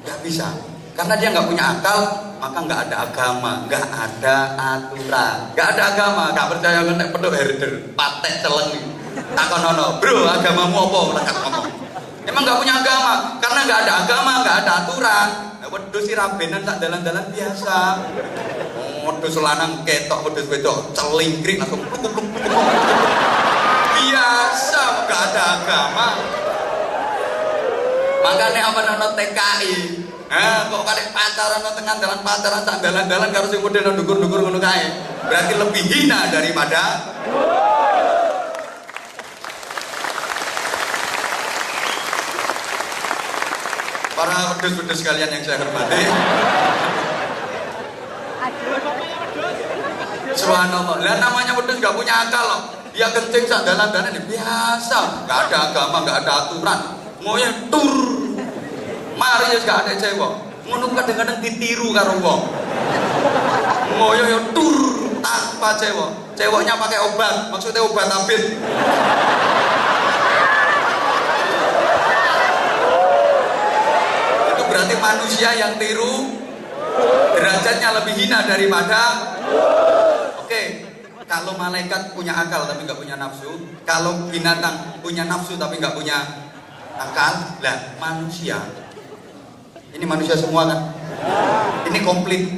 Enggak bisa. Karena dia nggak punya akal, maka nggak ada agama, nggak ada aturan, nggak ada agama. Nggak percaya nek pedok herder, patek celeng. Takonono, bro, agamamu apa? Lekat ngomong. Emang nggak punya agama, karena nggak ada agama, nggak ada aturan. Wedhus si rabenan sak dalan-dalan biasa. Wedhus lanang ketok, wedhus wedok celingkring langsung pluk. Biasa, nggak ada agama. Makanya apa nono TKI? Kok kadek pacaran no tengah dalan pacaran sak dalan-dalan karo sing model ndukur-ndukur ngono kae. Berarti lebih hina daripada para wedhus-wedhus sekalian yang saya hormati. Subhanallah. Lah namanya wedhus gak punya akal loh. Dia kencing sak dalan-dalan biasa, gak ada agama, gak ada aturan. Ngoyo tur. Mari wis gak ada cewek. Ngono kadang-kadang ditiru karo wong. Ngoyo yo tur tanpa cewek. Ceweknya pakai obat, maksudnya obat tabit. Itu berarti manusia yang tiru derajatnya lebih hina daripada. Oke, kalau malaikat punya akal tapi nggak punya nafsu, kalau binatang punya nafsu tapi nggak punya akal, lah manusia. Ini manusia semua kan? Ini komplit.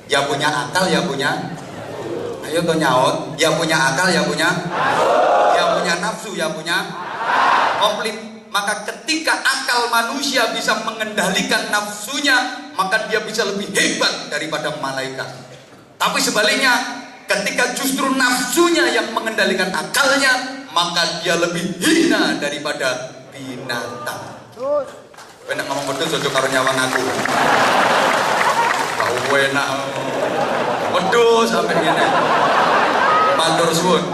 Ya punya akal, ya punya. Ayo tuh nyaut. Ya punya akal, ya punya. Ya punya nafsu, ya punya. Komplit. Maka ketika akal manusia bisa mengendalikan nafsunya, maka dia bisa lebih hebat daripada malaikat. Tapi sebaliknya, ketika justru nafsunya yang mengendalikan akalnya, maka dia lebih hina daripada binatang. Enak ngomong wedhus aja karo nyawang aku. Kau enak. Wedhus sampai ngene. Matur suwun.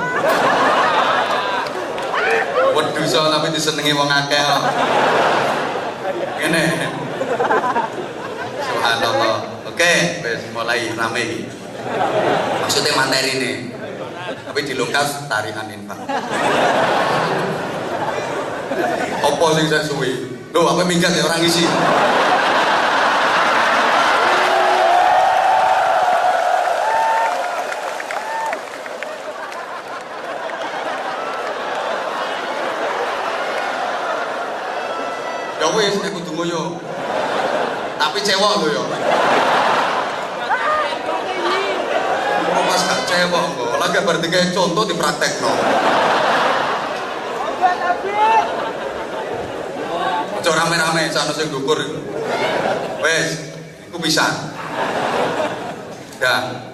Wedhus tapi disenengi wong akeh. Ngene. Subhanallah. Oke, wis mulai rame iki. Maksudnya materi ini. Tapi dilungkas tarian infak. Apa sing saya suwi? Loh, apa minggat ya orang isi? Ya wis, nek kudu ngoyo. Tapi cewek lho ya. Kok pas gak cewek kok, lagi berarti kayak contoh dipraktekno. Ojo rame-rame sana sing dukur. Wes, iku bisa. Dan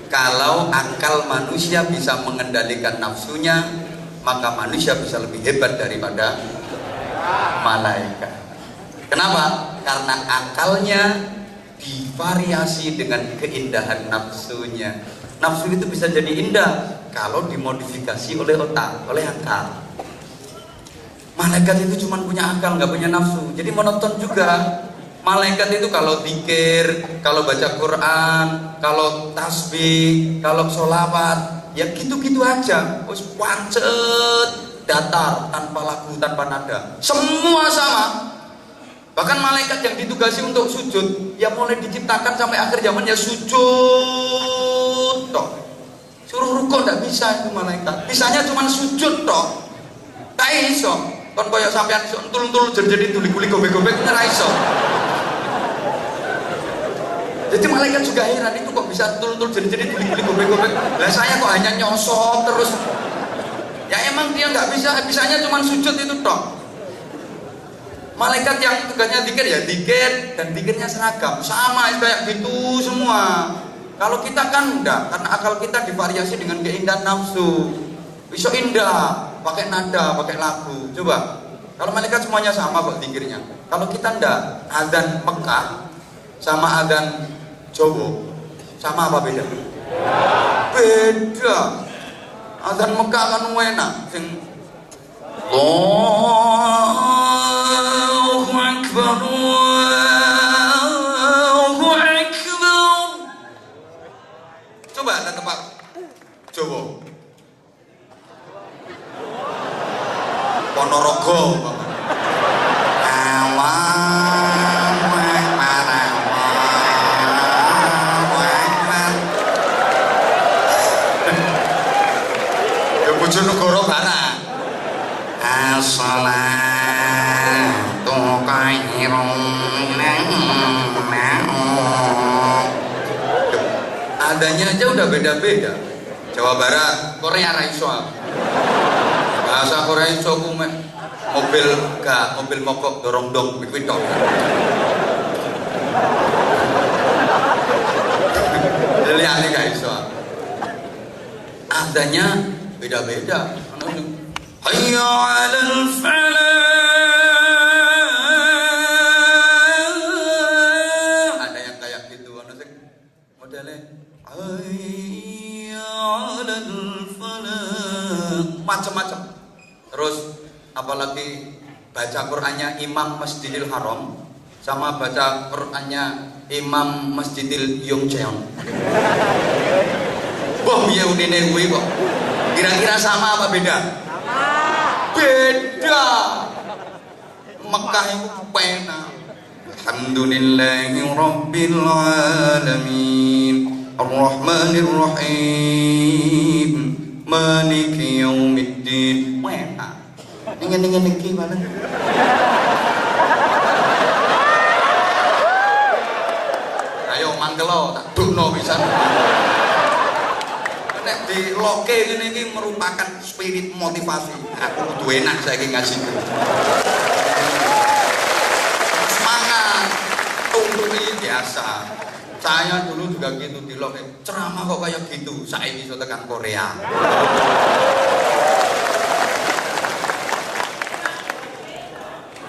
kalau akal manusia bisa mengendalikan nafsunya, maka manusia bisa lebih hebat daripada malaikat. Kenapa? Karena akalnya divariasi dengan keindahan nafsunya. Nafsu itu bisa jadi indah kalau dimodifikasi oleh otak, oleh akal. Malaikat itu cuma punya akal, nggak punya nafsu. Jadi monoton juga. Malaikat itu kalau zikir, kalau baca Quran, kalau tasbih, kalau sholawat, ya gitu-gitu aja. Terus pancet, datar, tanpa lagu, tanpa nada. Semua sama. Bahkan malaikat yang ditugasi untuk sujud, ya mulai diciptakan sampai akhir zaman ya sujud toh. Suruh rukuk nggak bisa itu malaikat. Bisanya cuma sujud toh. Tak iso. Kon koyo sampean iso entul-entul jadi tuli-kuli gobek-gobek ora iso. Jadi malaikat juga heran, itu kok bisa entul-entul jadi tuli-kuli gobek-gobek. Lah saya kok hanya nyosok terus. Ya emang dia nggak bisa, bisanya cuma sujud itu toh. Malaikat yang tugasnya zikir ya zikir, dan zikirnya seragam, sama kayak gitu semua. Kalau kita kan enggak, karena akal kita divariasi dengan keindahan nafsu. Bisa indah, pakai nada, pakai lagu. Coba, kalau malaikat semuanya sama kok zikirnya. Kalau kita enggak, adzan Mekah sama adzan Jawa sama apa beda? Beda. Adzan Mekah kan enak, sing Allahu Akbar, Allahu Akbar. Coba ada tempat Jawa. Ponorogo. Allahu Akbar. adanya aja udah beda-beda. Jawa Barat, Korea raiso. Bahasa Korea iso ku mobil mogok dorong dong kuwi tok. Liyane gak iso. Adanya beda-beda. Hayya 'alal falah. Ada yang kayak gitu ana sing modele hayya 'alal falah. Macam-macam. Terus apalagi baca Qur'annya Imam Masjidil Haram sama baca Qur'annya Imam Masjidil Yongcheon. Wah, piye unine kuwi kok? Kira-kira sama apa beda? Beda. Mekah itu pena. Alhamdulillahi rabbil alamin. Ar-Rahmanir Rahim. Maliki yaumiddin. Pena. Ningen iki mana? Ayo manggelo tak dukno pisan. Nek di loke ngene iki merupakan spirit motivasi. Aku kudu enak saiki ngaji. Semangat. Tuntuni biasa. Saya dulu juga gitu di loke. Ceramah kok kayak gitu. Saiki iso tekan Korea.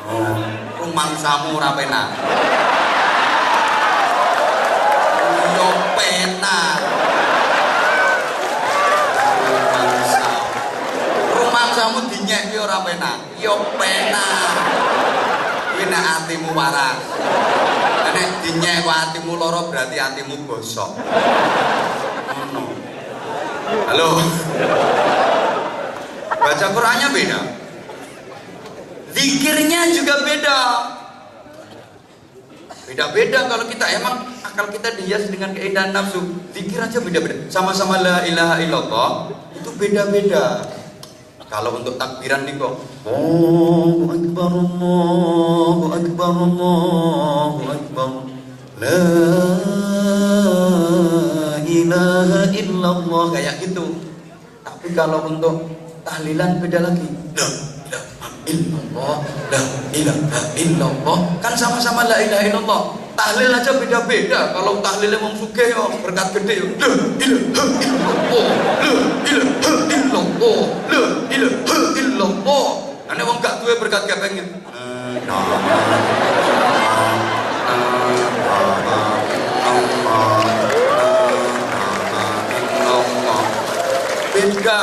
Oh, rumangsamu ora penak. Yo penak. Rumangsamu dinyek yo ora penak. Yo penak. Kuwi nek atimu waras. Nek dinyek kok atimu lara berarti atimu bosok. Ngono. Halo. Baca Qur'annya beda. Zikirnya juga beda. Beda-beda kalau kita emang akal kita dihias dengan keindahan nafsu. Zikir aja beda-beda. Sama-sama la ilaha illallah itu beda-beda. Kalau untuk takbiran nih kok Allahu Akbar, Allahu Akbar, Allahu Akbar, la ilaha illallah kayak gitu. Tapi kalau untuk tahlilan beda lagi. La ilaha illallah, la ilaha illallah. Kan sama-sama la ilaha illallah. Tahlil aja beda-beda. Kalau tahlilnya wong sugih yo berkat gede yo. La ilaha illallah, la ilaha illallah, la ilaha illallah. Ane wong gak duwe berkat kepengin. Beda.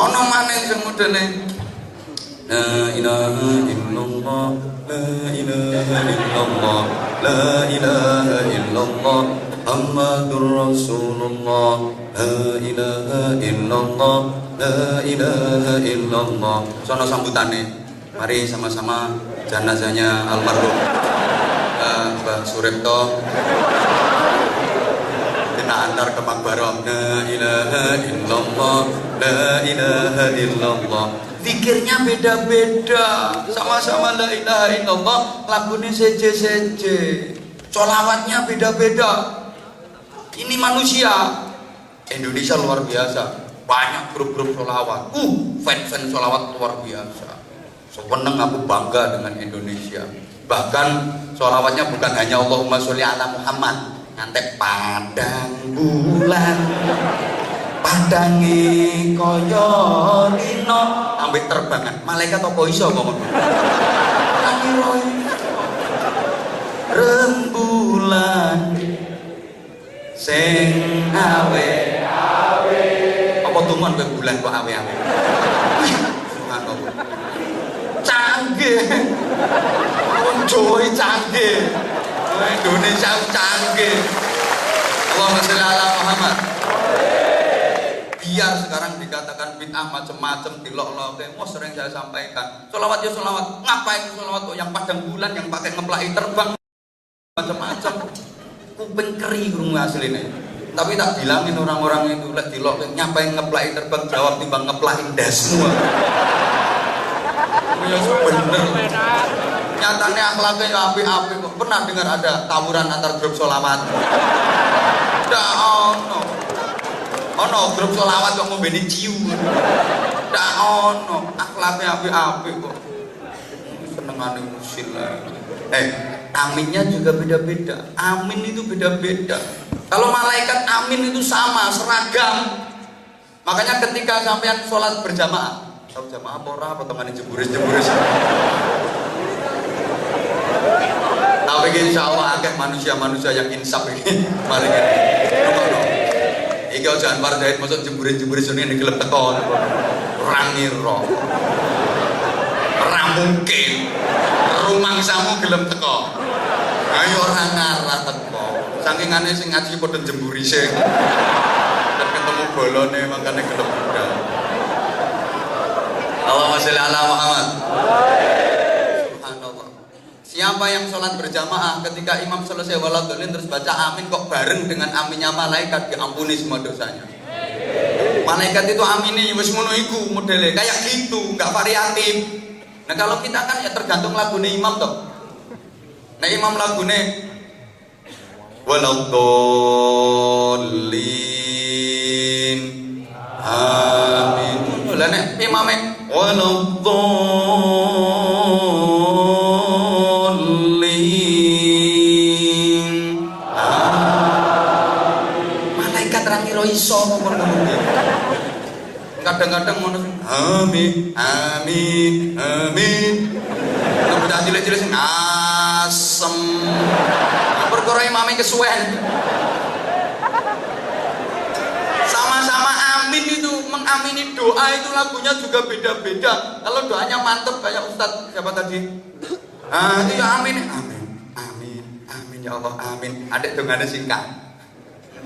Ono maneh sing modele la ilaha illallah, la ilaha illallah, la ilaha illallah, Muhammadur Rasulullah, la ilaha illallah, la ilaha illallah. Sono sambutane. Mari sama-sama jenazahnya almarhum Mbah Suripto kita antar ke makbarah. La ilaha illallah, la ilaha illallah. Zikirnya beda-beda. Sama-sama la ilaha illallah, lagunya seje-seje. Sholawatnya beda-beda. Ini manusia. Indonesia luar biasa. Banyak grup-grup sholawat. Fans-fans sholawat luar biasa. Seweneng aku bangga dengan Indonesia. Bahkan sholawatnya bukan hanya Allahumma sholli ala Muhammad. Ngantek padang bulan, padangi koyo lino, ambek terbangan. Malaikat apa iso ngomong? Rembulan sing awe-awe. Apa tuman kowe bulan kok awe-awe? Subhanallah. Canggih. Wong Jawa canggih. Indonesia canggih. Allahumma sholli ala Muhammad. Biar sekarang dikatakan bid'ah macam-macam dilok-lok, mau sering saya sampaikan. Sholawat ya sholawat, ngapain sholawat kok yang padang bulan, yang pakai ngeplaki terbang macam-macam. Kuping keri krungu asline. Tapi tak bilangin orang-orang itu lek dilok ngapain ngeplaki terbang, jawab timbang ngeplaki ndasmu. Ya bener. Nyatanya akhlaknya ya api-api kok. Pernah dengar ada tawuran antar grup sholawat? Ndak ono. Ono grup sholawat kok ngombeni ciu. Ndak ono. Akhlaknya api-api kok. Senengane musil lah. Aminnya juga beda-beda. Amin itu beda-beda. Kalau malaikat amin itu sama, seragam. Makanya ketika sampean sholat berjamaah, tahu jamaah apa ora apa teman jeburis-jeburis. Tapi insya Allah akeh manusia-manusia yang insaf ini. Mari kita. Iki jangan parjait masuk jeburis-jeburis ini digelem teko. Ora ngira. Ora mungkin. Rumangsamu gelem teko. Ayo ora ngarah teko. Sakingane sing ngaji padha jemburise. Dan ketemu bolone makane gelem budal. Allahumma sholli ala Muhammad. Subhanallah. Siapa yang sholat berjamaah ketika imam selesai waladhdallin terus baca amin kok bareng dengan aminnya malaikat, diampuni semua dosanya. Malaikat itu aminnya wis ngono iku modele kayak gitu, enggak variatif. Nah kalau kita kan ya tergantung lagune imam toh. Nah imam lagune waladhdallin amin. Lah nek imame waladhdallin malaikat ra ngira iso ngomong ngono. Kadang-kadang ngono amin amin amin. Kemudian cilik-cilik sing asem. Perkara imame kesuwen. Sama-sama amin itu mengamini doa itu lagunya juga beda-beda. Kalau doanya mantep kayak Ustadz siapa tadi? Itu ya amin amin amin amin ya Allah amin. Adek dongane singkat.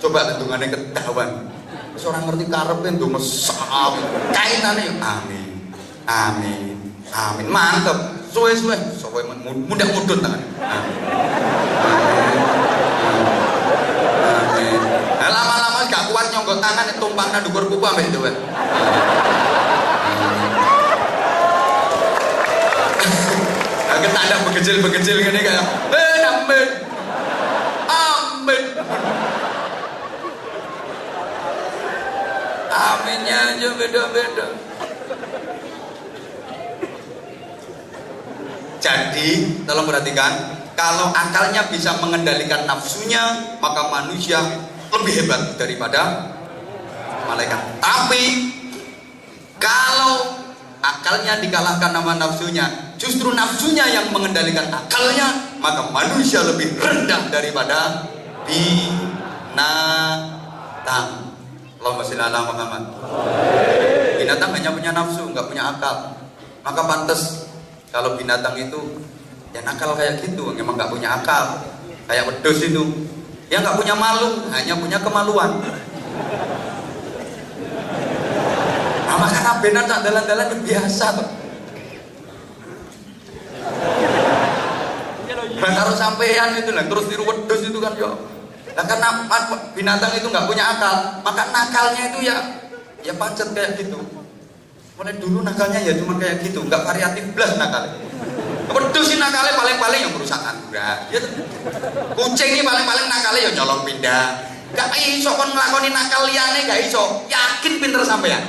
Coba dongane ketahuan. Seorang ngerti karepe ndonga sak kaitane amin amin amin mantep. Suwe-suwe mudah mudun tangan. Amin. Nah, lama-lama gak kuat nyonggot tangan tumpang nang dhuwur pupu ambek itu. Agak tanda begecil-begecil ngene kayak amin. Amin. Aminnya aja beda-beda. Jadi, tolong perhatikan, kalau akalnya bisa mengendalikan nafsunya, maka manusia lebih hebat daripada malaikat. Tapi, kalau akalnya dikalahkan sama nafsunya, justru nafsunya yang mengendalikan akalnya, maka manusia lebih rendah daripada binatang. Allahumma sholli ala Muhammad. Binatang hanya punya nafsu, nggak punya akal. Maka pantas kalau binatang itu ya nakal kayak gitu, memang nggak punya akal. Kayak wedhus itu, ya nggak punya malu, hanya punya kemaluan. Nah, maka benar tak dalan-dalan biasa tuh. Nah, kalau sampean itu lah terus tiru wedhus itu kan yo. Nah, karena binatang itu nggak punya akal, maka nakalnya itu ya pancet kayak gitu. Mulai dulu nakalnya ya cuma kayak gitu, nggak variatif blas nakalnya. Wedhus sih nakalnya paling-paling yang merusak anggra. Ya, kucing ini paling-paling nakalnya ya nyolong pindah. Gak iso kon nglakoni nakal liyane gak iso. Yakin pinter sampean.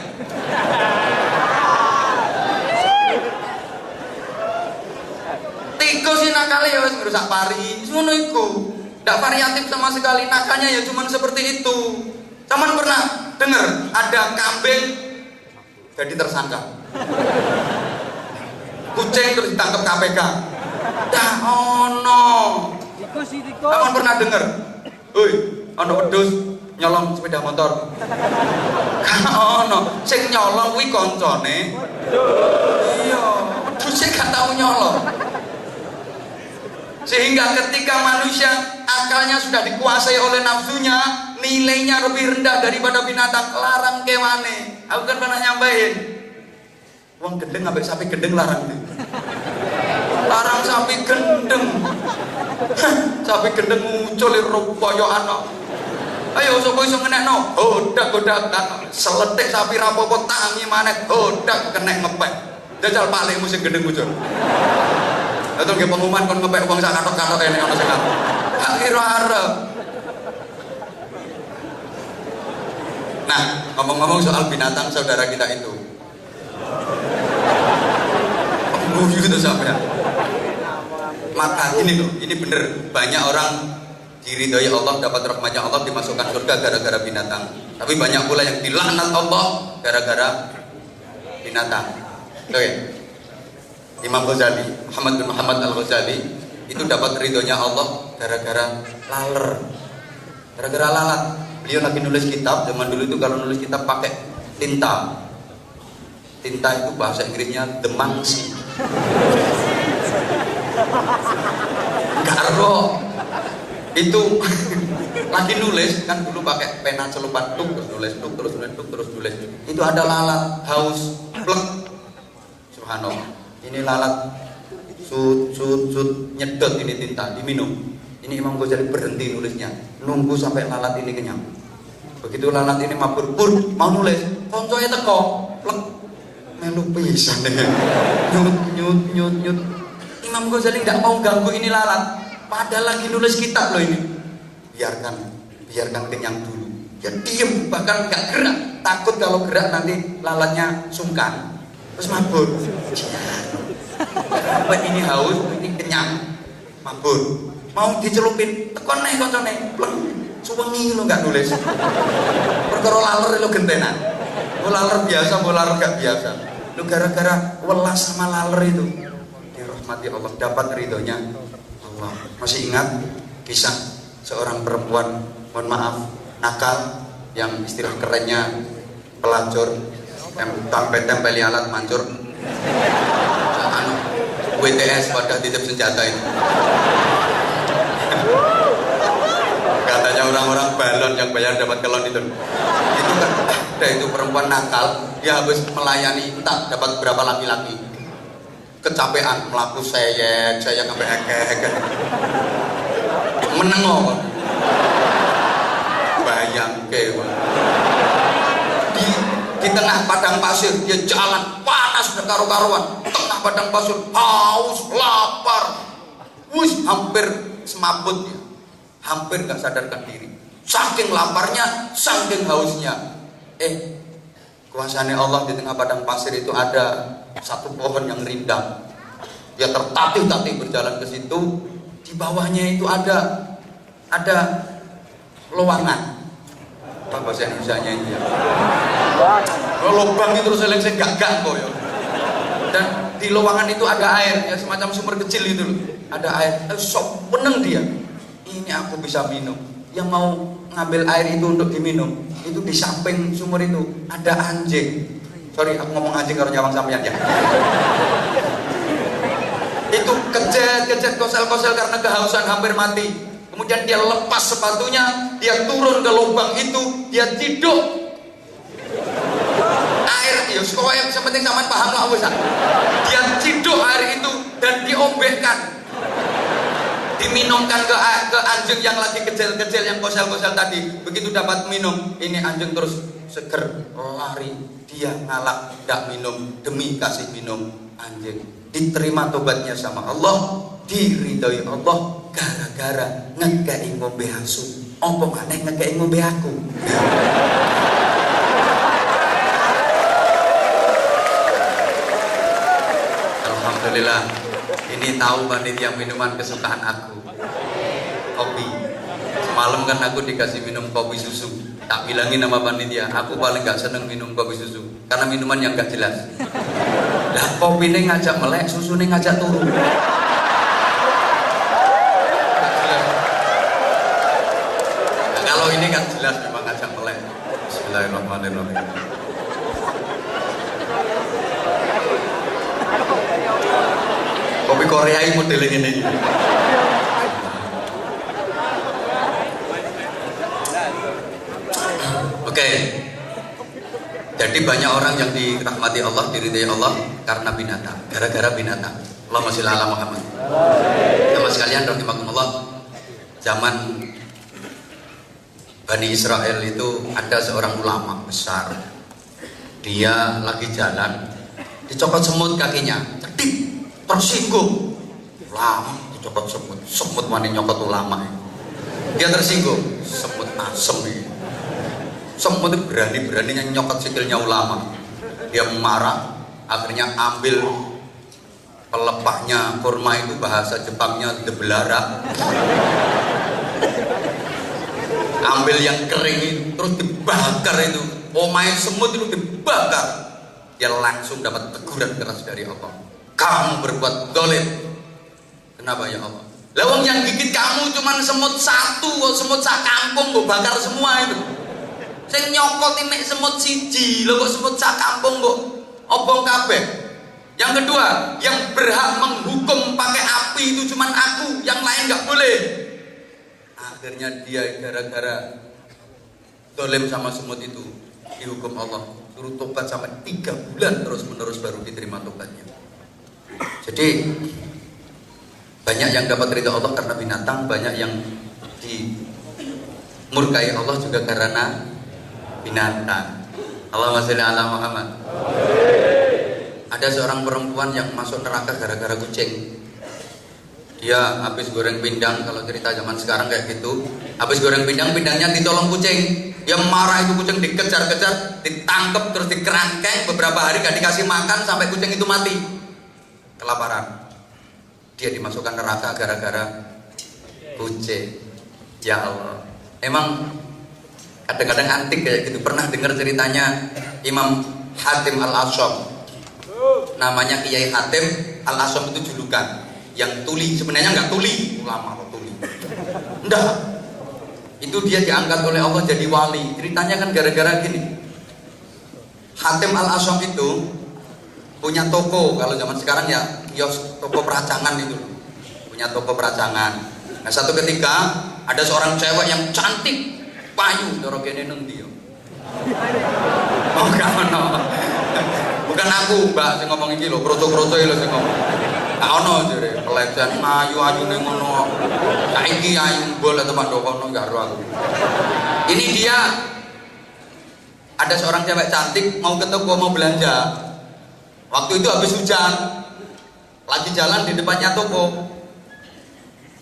Tikus sih nakalnya ya wis merusak pari. Ngono iku. Nggak variatif sama sekali, nakalnya ya cuma seperti itu. Cuman pernah dengar ada kambing jadi tersangka, kucing terus ditangkap KPK. Dah ono. Kamu pernah dengar? Hoi, ono wedhus nyolong sepeda motor. Ono, sing nyolong kuwi koncone. Iya, wedhus gak tahu nyolong. Sehingga ketika manusia akalnya sudah dikuasai oleh nafsunya, nilainya lebih rendah daripada binatang. Larang kewane. Aku kan pernah nyampein, wong gendeng ambek sapi gendeng larang. Larang sapi gendeng. Sapi gendeng muncul koyo anak. Ayo sapa iso ngenekno? Hodak-hodakan. Seletik sapi rapopo tangi maneh hodak kenek ngepek. Jajal paling musik gendeng muncul. Atau nggih pengumuman kon ngepek wong sak kathok-kathok ene ono sing gak kira arep. Nah, ngomong-ngomong soal binatang saudara kita itu. Pembunuh itu sampai. Maka ini loh, ini bener banyak orang diridhoi Allah, dapat rahmatnya Allah, dimasukkan surga gara-gara binatang. Tapi banyak pula yang dilaknat Allah gara-gara binatang. Oke. Imam Ghazali, Muhammad bin Muhammad Al-Ghazali itu dapat ridhonya Allah gara-gara laler. Gara-gara lalat. Beliau lagi nulis kitab, zaman dulu itu kalau nulis kitab pakai tinta. Tinta itu bahasa Inggrisnya demangsi. Karo itu lagi nulis kan dulu pakai pena celupan terus nulis terus nulis. Itu ada lalat haus, plek. Subhanallah. Ini lalat sud nyedot ini tinta diminum. Ini Imam Ghazali berhenti nulisnya, nunggu sampai lalat ini kenyang. Begitu lalat ini mabur pur mau nulis, koncoe teko, plek melu pisan deh. Nyut. Imam Ghazali nggak mau ganggu ini lalat, padahal lagi nulis kitab loh ini. Biarkan kenyang dulu. Ya diem, bahkan nggak gerak, takut kalau gerak nanti lalatnya sungkan, terus mabur. Apa ini haus, ini kenyang, mabur. Mau dicelupin, tekon nih koncone, pleng, suwengi lo nggak nulis. Perkara laler lo gentenan, mau laler biasa, mau laler nggak biasa. Lo gara-gara welas sama laler itu, dirahmati Allah, dapat ridhonya Allah. Masih ingat kisah seorang perempuan, mohon maaf, nakal, yang istilah kerennya pelacur, tempeli alat mancur, WTS pada titip senjata itu. Katanya orang-orang balon yang bayar dapat kelon itu kan ada itu perempuan nakal, dia habis melayani entah dapat berapa laki-laki, kecapean melaku saya sampai heke menengok bayang ke di tengah padang pasir dia jalan panas karu-karuan, tengah padang pasir haus lapar, hampir semaput dia, hampir nggak sadarkan diri, saking laparnya, saking hausnya. Kuasanya Allah, di tengah padang pasir itu ada satu pohon yang rindang. Dia tertatih-tatih berjalan ke situ. Di bawahnya itu ada lowongan. Apa bahasa Indonesianya ini ya? Lubang itu terus seling gak kok ya. Dan di lowongan itu ada air, ya semacam sumber kecil itu loh. Ada air. Sok meneng dia. Ini aku bisa minum. Yang mau ngambil air itu untuk diminum, itu di samping sumur itu ada anjing. Sorry, aku ngomong anjing kalau nyawang sampean ya. Itu kejet kosel-kosel karena kehausan hampir mati. Kemudian dia lepas sepatunya, dia turun ke lubang itu, dia ciduk air. Ya, yang penting sampean paham lah wis. Dia ciduk air itu dan diombekkan. Diminumkan ke anjing yang lagi kecil-kecil yang kosel-kosel tadi. Begitu dapat minum, ini anjing terus seger lari, dia ngalak tidak minum demi kasih minum anjing. Diterima tobatnya sama Allah, diridhoi Allah gara-gara ngekei ngombe asu. Apa maneh ngekei ngombe aku? Alhamdulillah. Ini tahu panitia minuman kesukaan aku, kopi. Semalam kan aku dikasih minum kopi susu. Tak bilangin nama panitia, aku paling gak seneng minum kopi susu karena minuman yang gak jelas. Lah kopi ini ngajak melek, susu ini ngajak turun. Nah, kalau ini kan jelas memang ngajak melek. Bismillahirrahmanirrahim. Kopi Korea ini modelnya ini. Oke. Jadi banyak orang yang dirahmati Allah, diridhai Allah karena binatang, gara-gara binatang. Allahumma sholli ala Muhammad. Sama sekalian rahimakumullah, zaman Bani Israel itu ada seorang ulama besar. Dia lagi jalan, dicopot semut kakinya, cedik, tersinggung, ulama dicokot semut, semut wani nyokot ulama. Dia tersinggung, semut asem ini. Semut itu berani-beraninya nyokot sikilnya ulama. Dia marah, akhirnya ambil pelepahnya kurma itu, bahasa Jepangnya debelara. Ambil yang kering itu, terus dibakar itu. Omae semut itu dibakar. Dia langsung dapat teguran keras dari Allah. Kamu berbuat dolim. Kenapa ya Allah? Lawang yang gigit kamu cuman semut satu, semut sak kampung kok bakar semua itu. Saya nyokot ini semut siji, lo kok semut sak kampung kok obong kabeh. Yang kedua, yang berhak menghukum pakai api itu cuman aku, yang lain nggak boleh. Akhirnya dia gara-gara dolim sama semut itu dihukum Allah, suruh tobat sampai 3 bulan terus menerus baru diterima tobatnya. Jadi banyak yang dapat ridha Allah karena binatang, banyak yang dimurkai Allah juga karena binatang. Allahumma sholli ala Muhammad. Ada seorang perempuan yang masuk neraka gara-gara kucing. Dia habis goreng pindang, kalau cerita zaman sekarang kayak gitu, habis goreng pindang, pindangnya ditolong kucing. Dia marah, itu kucing dikejar-kejar, ditangkap terus dikerangkeng, beberapa hari gak dikasih makan sampai kucing itu mati kelaparan. Dia dimasukkan neraka gara-gara kucing. Ya Allah, emang kadang-kadang antik kayak gitu. Pernah dengar ceritanya Imam Hatim Al-Asyam, namanya Kiai Hatim Al-Asyam, itu julukan yang tuli, sebenarnya nggak tuli, ulama atau tuli, enggak. Itu dia diangkat oleh Allah jadi wali. Ceritanya kan gara-gara gini. Hatim Al-Asyam itu punya toko, kalau zaman sekarang ya kios, toko peracangan itu, punya toko peracangan. Nah satu ketika ada seorang cewek yang cantik, payu, dorong kene nanti yo. Oh kamu, bukan aku mbak, saya ngomong ini loh, kroco-kroco itu saya ngomong. Tak ono jare pelecehan ayu-ayu ning ngono. Saiki ayu bol atau pandokono enggak ro aku. Ini dia, ada seorang cewek cantik mau ke toko mau belanja. Waktu itu habis hujan. Lagi jalan di depannya toko.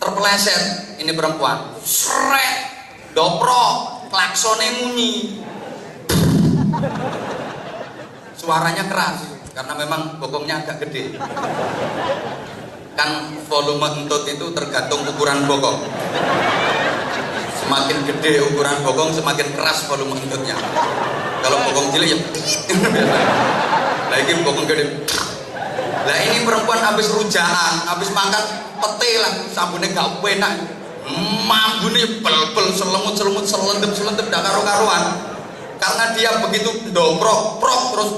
Terpeleset ini perempuan. Srek, doprok, klaksone munyi. Suaranya keras karena memang bokongnya agak gede. Kan volume entut itu tergantung ukuran bokong. Semakin gede ukuran bokong, semakin keras volume entutnya. Kalau bokong cilik ya lagi bokong gede. Lah ini perempuan habis rujaan, habis makan pete lah, sabune gak enak. Mambune bel-bel, selemut-selemut, selendep-selendep dak karo-karuan. Karena dia begitu dobrok, prok terus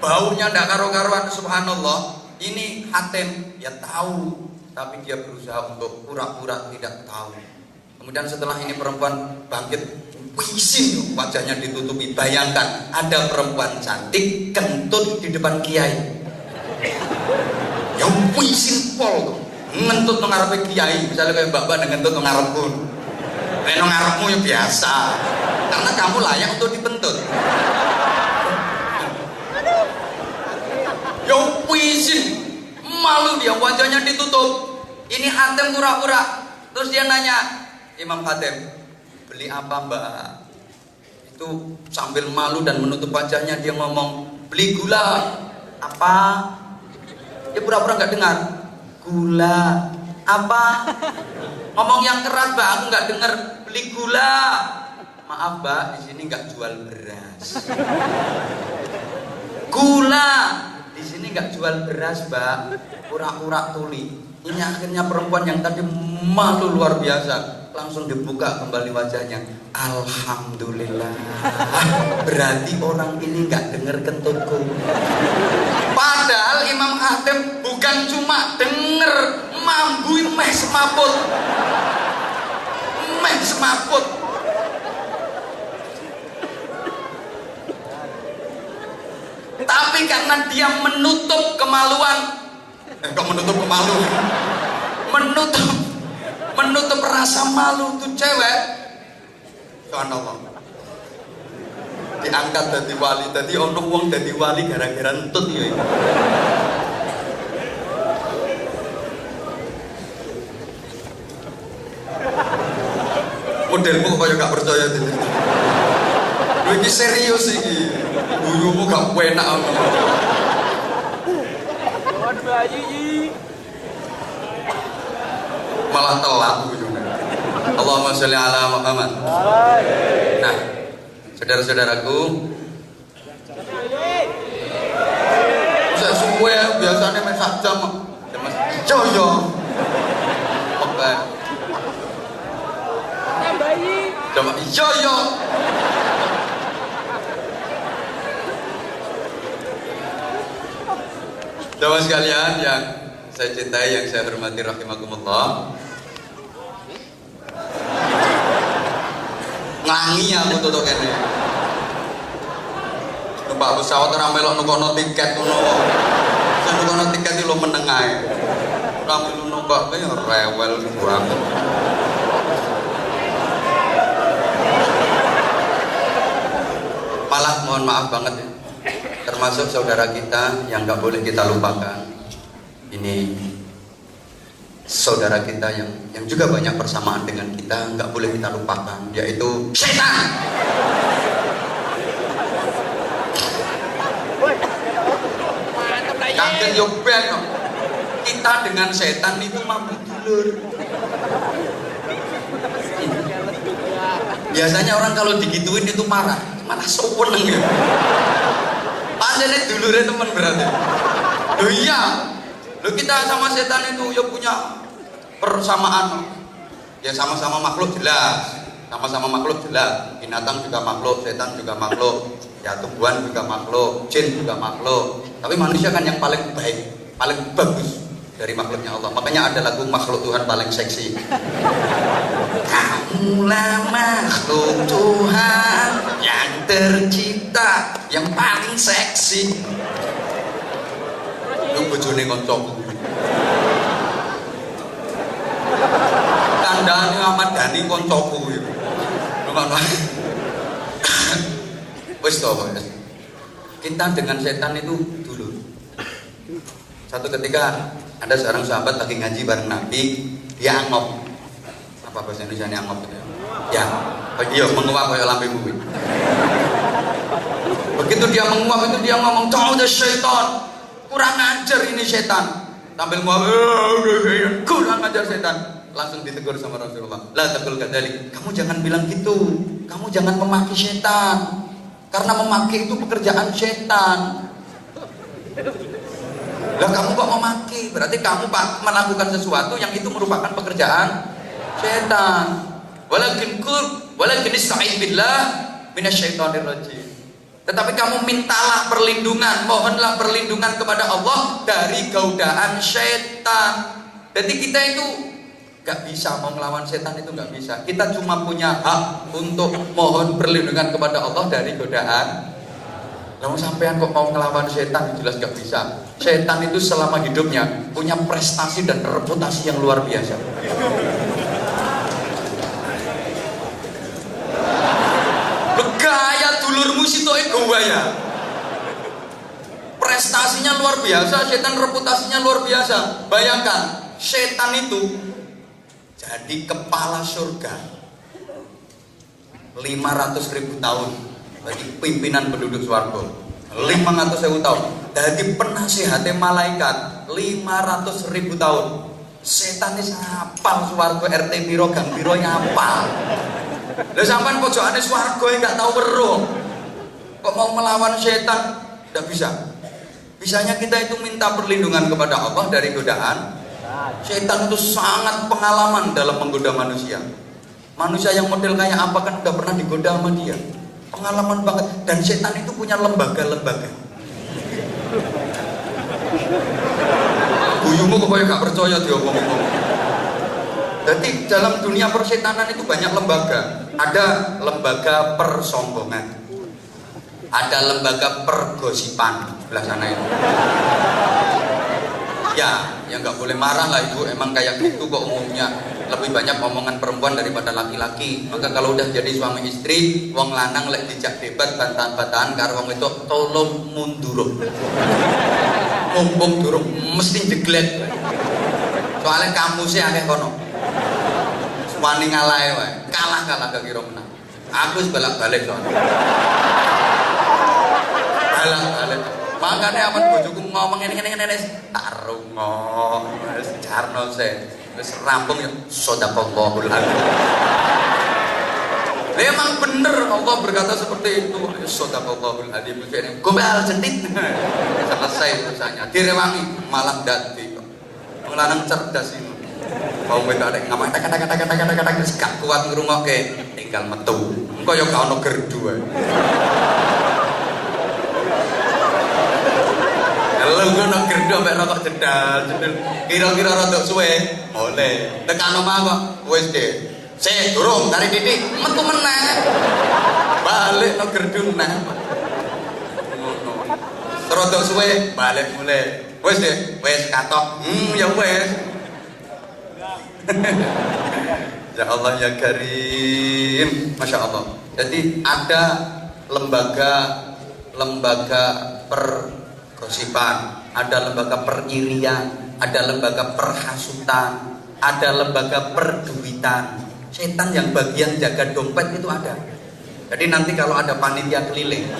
baunya ndak karo-karuan. Subhanallah. Ini Hatim ya tahu, tapi dia berusaha untuk pura-pura tidak tahu. Kemudian setelah ini perempuan bangkit, wisin, wajahnya ditutupi. Bayangkan ada perempuan cantik kentut di depan kiai. Ya wisin pol tuh, ngentut nang ngarepe kiai. Misalnya kayak mbak-mbak ngentut nang ngarepku. Nek nang ngarepmu ya biasa. Karena kamu layak untuk dipentut. Ya wisin, malu dia, wajahnya ditutup. Ini Hatim pura-pura. Terus dia nanya, Imam Hatim, beli apa mbak? Itu sambil malu dan menutup wajahnya dia ngomong, beli gula. Apa? Dia pura-pura nggak dengar. Gula apa? Ngomong yang keras mbak, aku nggak dengar. Beli gula. Maaf mbak, di sini nggak jual beras. Gula. Di sini nggak jual beras, Mbak. Pura-pura tuli. Ini akhirnya perempuan yang tadi malu luar biasa langsung dibuka kembali wajahnya. Alhamdulillah. Berarti orang ini nggak dengar kentutku. Padahal Imam Hatim bukan cuma denger, mambu meh semaput. Meh semaput. Tapi karena dia menutup kemaluan, kok menutup kemaluan? Menutup rasa malu tuh cewek. Subhanallah. Diangkat dari wali, tadi ono wong dari wali gara-gara entut ya. Modelmu kok gak percaya itu. Ini serius iki. Guyumu gak enak ngono. Malah telat guyune. Allahumma sholli ala Muhammad. Nah, saudara-saudaraku, saya suwe biasanya main sak jam. Mas ijo yo. Oke. Tambahi. Coba ijo yo. Teman sekalian yang saya cintai, yang saya hormati rahimakumullah. Ngangi aku tuh kene. Numpak pesawat ora melok nukono tiket ngono. Sing nukono tiket iki lho meneng ae. Ora melu numpak kaya rewel banget. Malah mohon maaf banget ya. Termasuk saudara kita yang gak boleh kita lupakan. Ini saudara kita yang juga banyak persamaan dengan kita, nggak boleh kita lupakan, yaitu setan. Kaget yo ben. Kita dengan setan itu mampu dulur. Biasanya orang kalau digituin itu marah, malah seneng ya. Padahal dulurnya teman berarti. Loh iya. Loh kita sama setan itu ya punya persamaan. Ya sama-sama makhluk jelas. Sama-sama makhluk jelas. Binatang juga makhluk, setan juga makhluk. Ya tumbuhan juga makhluk, jin juga makhluk. Tapi manusia kan yang paling baik, paling bagus dari makhluknya Allah. Makanya ada lagu makhluk Tuhan paling seksi. Kamulah makhluk Tuhan yang tercipta yang paling seksi. Lu bojone kancaku. Kandhane Ahmad Dhani kancaku iki. Ngono. Wis to, kita dengan setan itu dulu. Satu ketika ada seorang sahabat lagi ngaji bareng Nabi, dia angop. Apa bahasa Indonesia angop itu? Ya, iya menguap kayak lambe bumi. Begitu dia menguap itu dia ngomong, "Ta'udz syaitan." Kurang ajar ini setan. Sambil ngomong, kurang ajar setan. Langsung ditegur sama Rasulullah. La taqul kadzalik. Kamu jangan bilang gitu. Kamu jangan memaki setan. Karena memaki itu pekerjaan setan. Lah kamu kok memaki? Berarti kamu melakukan sesuatu yang itu merupakan pekerjaan setan. Walakin ista'in billah minasyaitonir rajim. Tetapi kamu mintalah perlindungan, mohonlah perlindungan kepada Allah dari godaan setan. Jadi kita itu gak bisa mau melawan setan, itu gak bisa. Kita cuma punya hak untuk mohon perlindungan kepada Allah dari godaan. Lalu sampean kok mau melawan setan, jelas gak bisa. Setan itu selama hidupnya punya prestasi dan reputasi yang luar biasa. Gaya dulurmu sitoke gaya. Prestasinya luar biasa, setan reputasinya luar biasa. Bayangkan, setan itu jadi kepala surga 500.000 tahun. Bagi pimpinan penduduk swarga 500.000 tahun. Jadi penasihatnya malaikat 500.000 tahun. Setan ini hafal swarga RT piro gang piro hafal. Lah sampean pojokane swarga enggak tahu weruh. Kok mau melawan setan? Enggak bisa. Bisanya kita itu minta perlindungan kepada Allah dari godaan. Setan itu sangat pengalaman dalam menggoda manusia. Manusia yang model kayak apa kan udah pernah digoda sama dia. Pengalaman banget. Dan setan itu punya lembaga-lembaga. Guyumu kok gak percaya diomong-omong. Jadi dalam dunia persetanan itu banyak lembaga. Ada lembaga persombongan, ada lembaga pergosipan sebelah sana itu. Ya, yang nggak boleh marah lah ibu. Emang kayak gitu kok umumnya. Lebih banyak omongan perempuan daripada laki-laki. Maka kalau udah jadi suami istri, wong lanang lek dijak debat bantahan-bantahan karo wong itu tolong mundur. Mumpung durung mesti jeglet. Soalnya kamu sih aneh kono. wani ngalahe wae. Kalah gak kira menang. Aku wis balak-balik soalnya. Balak-balik. Makanya aman bojoku ngomong ngene tak rungo. Wis jarno se. Wis rampung ya sadaqallahul adzim. Memang bener Allah berkata seperti itu. Sadaqallahul adzim. Kene gombal jentit. Selesai urusannya. Direwangi malah dadi kok. Wong lanang cerdas ini. Mau wedok nek ngomong kata-kata wis gak kuat ngrungokke, tinggal metu. Engko ya gak ono gerdu ae. Kalau ngono gerdu ambek rokok jedal. Kira-kira rada suwe, oleh. Tekan omah kok wis deh. Sik durung tarik titik, metu meneh. Balik no gerdu meneh. Ngono. Rada suwe, balik mulai. Wis deh, wis katok. Ya wis. Ya Allah ya Karim, Masya Allah. Jadi ada lembaga pergosipan, ada lembaga peririan, ada lembaga perhasutan, ada lembaga perduitan. Setan yang bagian jaga dompet itu ada. Jadi nanti kalau ada panitia keliling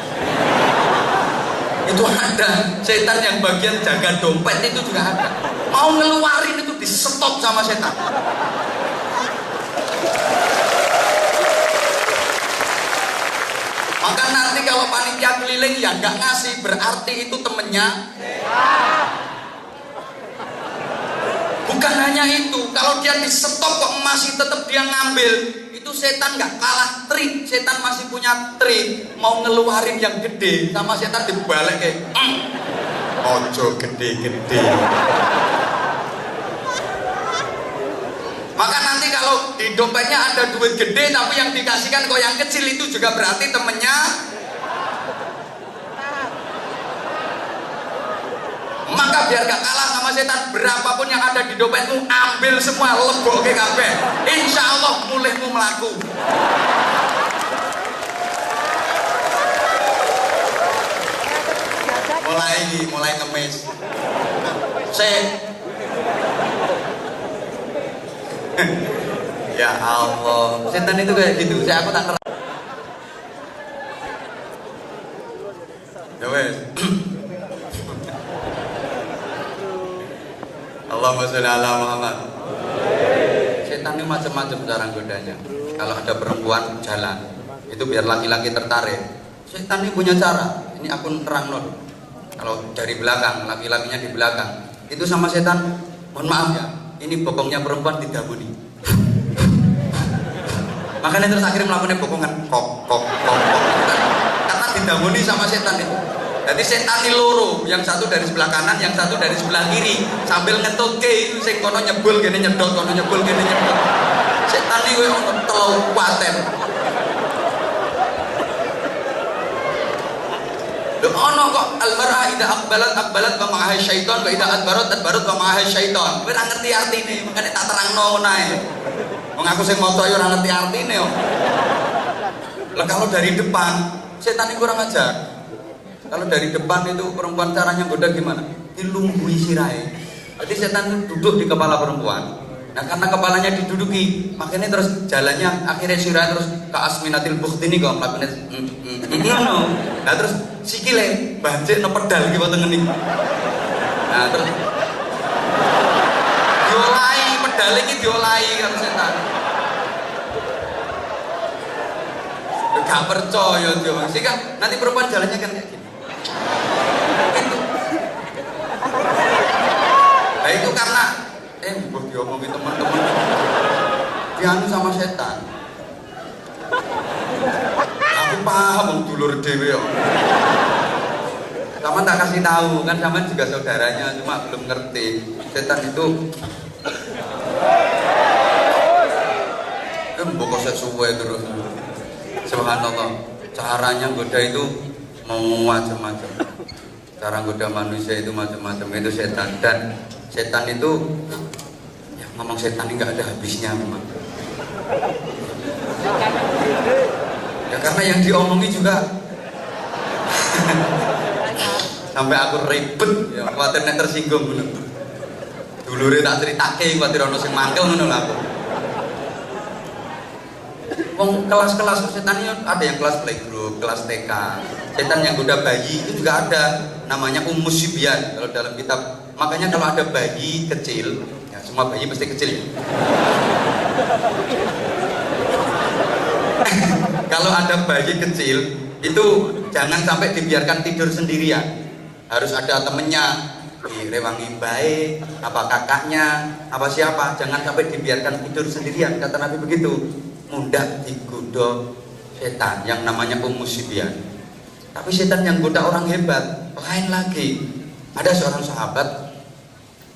itu ada. Setan yang bagian jaga dompet itu juga ada. Mau ngeluarin itu di stop sama setan. Maka nanti kalau panitia keliling ya nggak ngasih, berarti itu temennya. Bukan hanya itu, kalau dia di stop kok masih tetap dia ngambil, itu setan nggak kalah trik. Setan masih punya trik. Mau ngeluarin yang gede sama setan dibalik kayak ojo gede-gede. Maka nanti kalau di dompetnya ada duit gede tapi yang dikasihkan kok yang kecil, itu juga berarti temennya. Maka biar gak kalah sama setan, berapapun yang ada di dompetmu ambil semua, lebokke kabeh. Insya Allah mulihmu melaku. Mulai ngemis. Ya Allah, setan itu kayak gitu. Aku tak ngerti. Ya wes. Allahumma sholli ala Muhammad. Setan ini macam-macam cara godanya. Kalau ada perempuan jalan, itu biar laki-laki tertarik. Setan ini punya cara. Ini aku terang non. Kalau dari belakang, laki-lakinya di belakang, itu sama setan. Mohon maaf ya, ini bokongnya perempuan didabuni. Makanya terus akhirnya melakukan bokongan kok. Karena didabuni sama setan itu. Jadi setan ini loro, yang satu dari sebelah kanan, yang satu dari sebelah kiri, sambil ngetutke, sing kono nyebul gini nyedot, kono nyebul gini nyedot. Setan ini koyo telu kuaten. Lho ono kok al-mar'a idza aqbalat wa ma'aha syaiton, wa idza adbarat wa ma'aha syaiton. Kowe ora ngerti artine, makane tak terangno ngono ae. Wong aku sing maca yo ora ngerti artine yo. Lah kalau dari depan, setan ini kurang ajar. Kalau dari depan itu perempuan caranya goda gimana? Dilunggui sirahe. Jadi setan itu duduk di kepala perempuan. Nah karena kepalanya diduduki, makanya terus jalannya akhirnya sirahe terus ke asminatil bukti ini kok melakukan nah terus sikile banjir no pedal gitu tengen ini. Nah terus diolai pedal ini diolai kan setan. Gak percaya dia bang. Sehingga nanti perempuan jalannya kan kayak gini. Itu. Nah itu karena buat diomongin teman-teman dianu sama setan. Aku paham wong dulur dhewe yo. Sama tak kasih tahu kan, sama juga saudaranya, cuma belum ngerti. Setan itu mbok sesuwe terus. Subhanallah. Caranya goda itu mau macam-macam. Cara goda manusia itu macam-macam, itu setan. Dan setan itu ya, ngomong setan ini nggak ada habisnya memang. Ya karena yang diomongi juga sampai aku ribet ya, khawatir nek tersinggung ngono. Dulure tak critake khawatir ono sing mangkel ngono lho aku. Wong kelas-kelas setan ini ada yang kelas playgroup, kelas TK. Setan yang goda bayi itu juga ada, namanya Ummus Sibyan kalau dalam kitab. Makanya kalau ada bayi kecil, ya semua bayi pasti kecil ya. Kalau ada bayi kecil itu jangan sampai dibiarkan tidur sendirian. Harus ada temennya, direwangi baik, apa kakaknya, apa siapa. Jangan sampai dibiarkan tidur sendirian. Kata Nabi begitu. Mudah digoda setan yang namanya Ummus Sibyan. Tapi setan yang goda orang hebat lain lagi. Ada seorang sahabat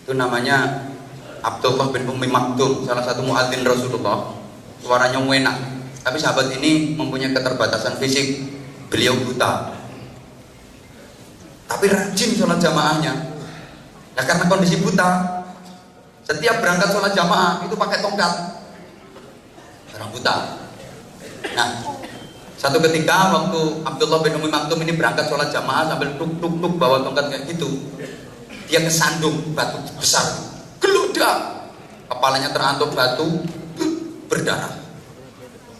itu namanya Abdullah bin Ummi Maktum, salah satu muadzin Rasulullah. Suaranya enak. Tapi sahabat ini mempunyai keterbatasan fisik. Beliau buta. Tapi rajin sholat jamaahnya. Nah karena kondisi buta, setiap berangkat sholat jamaah itu pakai tongkat. Orang buta. Nah, satu ketika waktu Abdullah bin Ummi Maktum ini berangkat sholat jamaah sambil tuk bawa tongkat kayak gitu, dia kesandung batu besar, geludak, kepalanya terantuk batu, berdarah.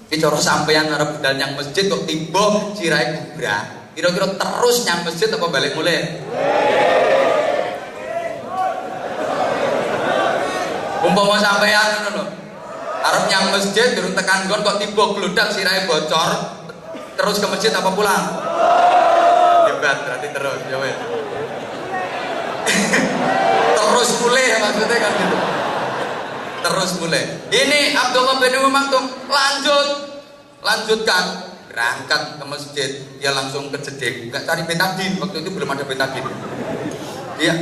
Ini cara sampeyan arep budal nyang masjid kok tiba sirai kubra, kira-kira terus nyang masjid apa balik mulai? Umpama sampeyan ngono lho. Arep nyang masjid durung tekan nggon kok tiba gludak sirahe bocor, terus ke masjid apa pulang? Hebat berarti terus ya wes. Terus mulai maksudnya kan gitu. Terus mulai. Ini Abdullah bin Ummi Maktum lanjutkan berangkat ke masjid, dia langsung ke jeding, nggak cari betadin, waktu itu belum ada betadin. Dia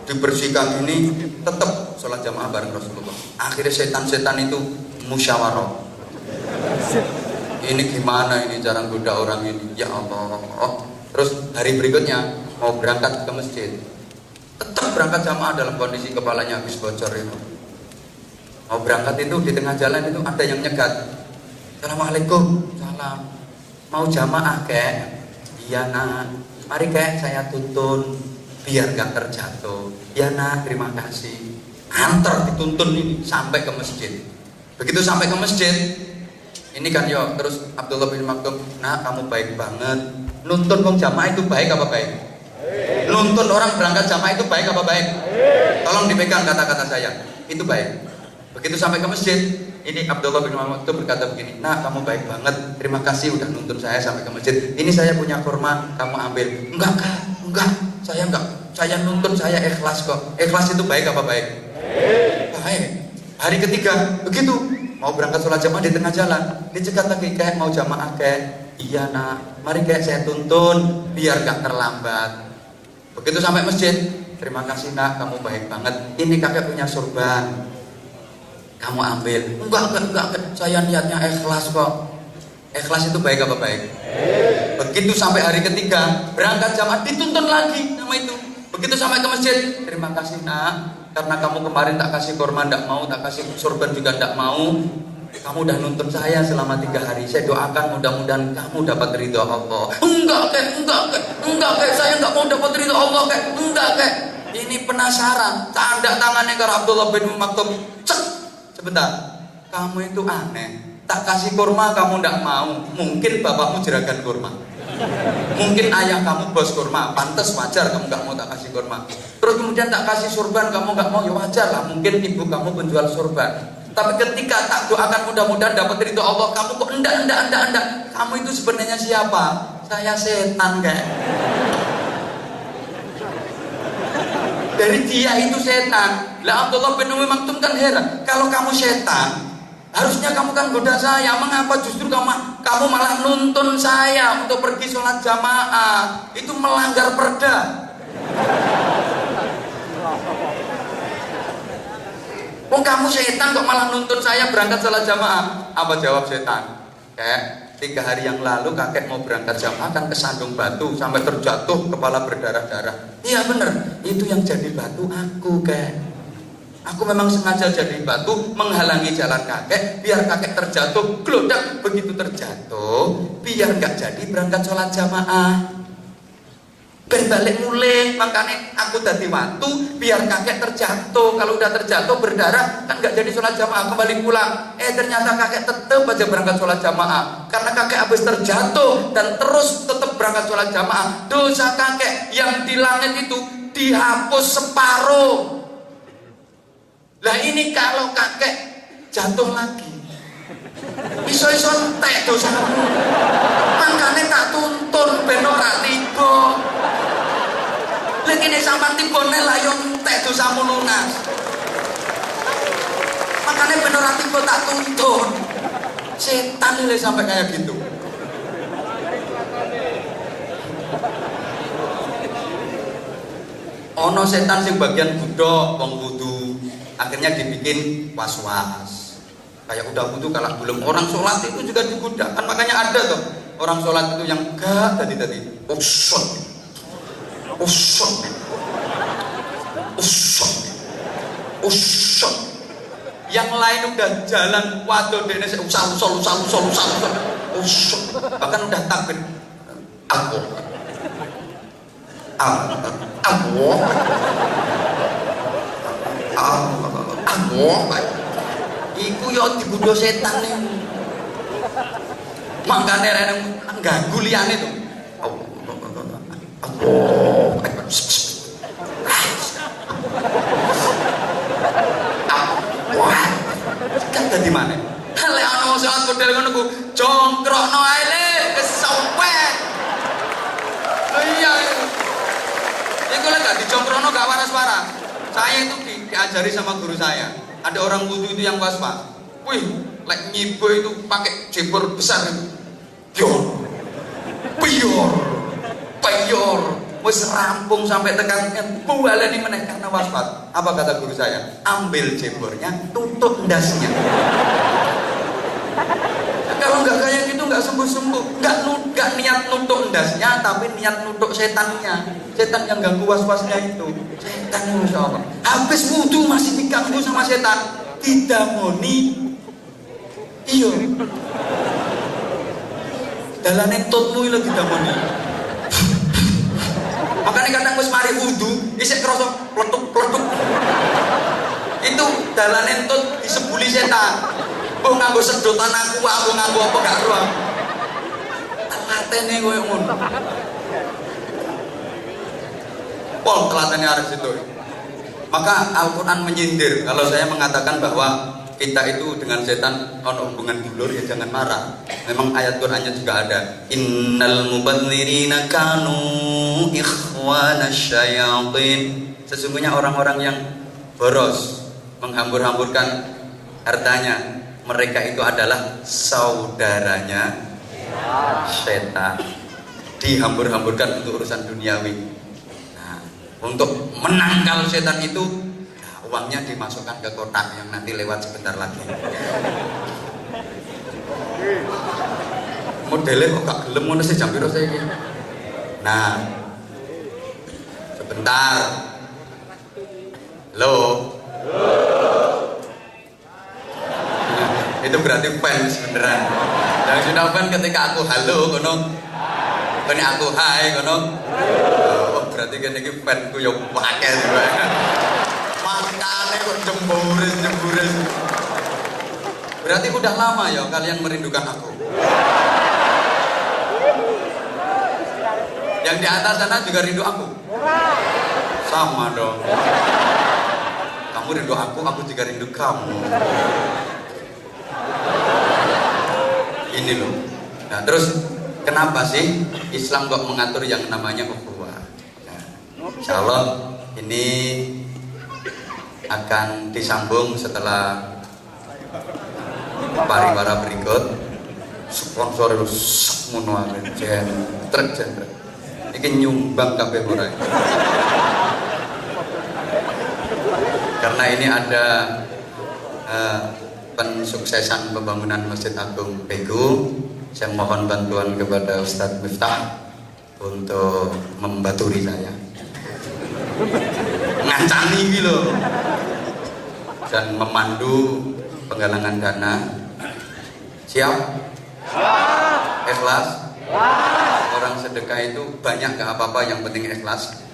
dibersihkan ini tetap sholat jamaah bareng Rasulullah. Akhirnya setan-setan itu musyawarah. Ini gimana ini cara goda orang ini? Ya Allah. Terus hari berikutnya mau berangkat ke masjid, tetap berangkat jamaah dalam kondisi kepalanya habis bocor itu. Mau berangkat itu di tengah jalan itu ada yang nyegat. Assalamualaikum, salam. Mau jamaah kek? Iya nak. Mari kek saya tuntun biar gak terjatuh. Ya nak, terima kasih. Antar dituntun ini sampai ke masjid. Begitu sampai ke masjid, ini kan yo terus Abdullah bin Maktum, nah kamu baik banget. Nuntun wong jamaah itu baik apa baik? Nuntun orang berangkat jamaah itu baik apa baik? Tolong dipegang kata-kata saya. Itu baik. Begitu sampai ke masjid, ini Abdullah bin Maktum berkata begini, nah kamu baik banget. Terima kasih udah nuntun saya sampai ke masjid. Ini saya punya kurma, kamu ambil. Enggak kak, enggak. Saya enggak. Saya nuntun, saya ikhlas kok. Ikhlas itu baik apa baik? Baik. Hari ketiga begitu mau berangkat sholat jamaah di tengah jalan, dicegat lagi kayak mau jamaah kayak. Iya nak, mari kayak saya tuntun biar gak terlambat. Begitu sampai masjid, terima kasih nak, kamu baik banget. Ini kakek punya sorban, kamu ambil. Enggak. Saya niatnya ikhlas kok. Ikhlas itu baik apa baik? Begitu sampai hari ketiga berangkat jamaah dituntun lagi nama itu. Begitu sampai ke masjid, terima kasih nak, karena kamu kemarin tak kasih kurma ndak mau, tak kasih sorban juga ndak mau. Kamu udah nuntun saya selama 3 hari. Saya doakan mudah-mudahan kamu dapat ridho Allah. Enggak kek, saya enggak mau dapat ridho Allah kek. Enggak kek. Ini penasaran. Tanda tangannya ke Abdullah bin Maktum. Cek. Sebentar. Kamu itu aneh. Tak kasih kurma kamu ndak mau. Mungkin bapakmu jeragan kurma. Mungkin ayah kamu bos kurma, pantas wajar kamu gak mau tak kasih kurma. Terus kemudian tak kasih sorban kamu gak mau, ya wajar lah. Mungkin ibu kamu penjual sorban. Tapi ketika tak doakan mudah-mudahan dapat ridho Allah, kamu kok enggak. Kamu itu sebenarnya siapa? Saya setan kayak. Dari dia itu setan. Lah Abdullah bin Ummi Maktum kan heran. Kalau kamu setan, harusnya kamu kan goda saya. Mengapa justru kamu malah nuntun saya untuk pergi sholat jamaah? Itu melanggar perda. Oh kamu setan kok malah nuntun saya berangkat sholat jamaah? Apa jawab setan? Kayak 3 hari yang lalu kakek mau berangkat jamaah kan kesandung batu sampai terjatuh kepala berdarah-darah. Iya bener, itu yang jadi batu aku kek. Aku memang sengaja jadi batu menghalangi jalan kakek biar kakek terjatuh. Glodak begitu terjatuh biar gak jadi berangkat sholat jamaah. berbalik mulai, makanya aku dadi watu biar kakek terjatuh. Kalau udah terjatuh berdarah kan nggak jadi sholat jamaah, kembali pulang. Ternyata kakek tetap aja berangkat sholat jamaah karena kakek habis terjatuh dan terus tetap berangkat sholat jamaah. Dosa kakek yang di langit itu dihapus separuh. Lah ini kalau kakek jatuh lagi iso-iso entek dosamu, makanya tak tuntun ben ora tiba. Lagi ini sampai tiba nek layon entek dosamu lunas, makanya ben ora tiba tak tuntun. Setan ini sampai kayak gitu. Ono setan sing bagian budok wong wudu, akhirnya dibikin was-was. Kayak udah wudu kalau belum orang sholat itu juga digoda kan, makanya ada tuh orang sholat itu yang gak tadi usut yang lain udah jalan waduh dene usal usut, bahkan udah takbir iku yo digodho setan nih. Makane rene ganggu liyane to. Kan dadi maneh. Lek ana salat model ngono ku jongkrokno ae le kesempet. Iya. Iku lek gak dijongkrokno gak waras-waras. Saya itu diajari sama guru saya. Ada orang wudu itu yang was-was. Wih, lek nyibo itu pakai jebor besar itu. Piyor. Wis rampung sampai tekan bualeni meneh karena was-was. Apa kata guru saya? Ambil jebornya, tutup ndasnya. Kalau nggak kayak gitu nggak sembuh-sembuh, nggak niat nutuk ndasnya, tapi niat nutuk setannya. Setan yang ganggu was-wasnya itu. Setan insya Allah. Habis wudu masih diganggu sama setan. Didamoni. Iya. Dalane tutmu lagi didamoni. Makanya kadang wis mari wudu, isih krasa pletuk-pletuk. Itu dalane tut disebuli setan. Mbok nganggo sedotan aku nganggo apa gak ruang. Telatene koyo ngono. Pol telatene arep situ. Maka Al-Quran menyindir kalau saya mengatakan bahwa kita itu dengan setan ono hubungan dulur, ya jangan marah. Memang ayat Qurannya juga ada. Innal mubadzirina kanu ikhwanasy syayatin. Sesungguhnya orang-orang yang boros, menghambur-hamburkan hartanya, mereka itu adalah saudaranya setan. Dihambur-hamburkan untuk urusan duniawi. Untuk menangkal setan itu, nah, uangnya dimasukkan ke kotak yang nanti lewat sebentar lagi. Modelnya kok gak gelem ngono sih jam piro saiki. Nah, sebentar. Halo. Nah, itu berarti fans beneran. Yang sudah fan ketika aku halo kono. Kene aku hai kono. Berarti kan ini fanku yang pakai juga. Makanya kok jemburis. Berarti udah lama ya kalian merindukan aku. Yang di atas sana juga rindu aku. Sama dong. Kamu rindu aku juga rindu kamu. Ini loh. Nah terus kenapa sih Islam kok mengatur yang namanya ukhuwah? Insya Allah ini akan disambung setelah pariwara berikut. Sponsor itu semua truk. Ini nyumbang kabeh ora. Karena ini ada pensuksesan pembangunan Masjid Agung Pegu. Saya mohon bantuan kepada Ustadz Miftah untuk membaturi saya. Ngancani gitu dan memandu penggalangan dana. Siap? Ikhlas? orang sedekah itu banyak gak apa-apa, yang penting ikhlas.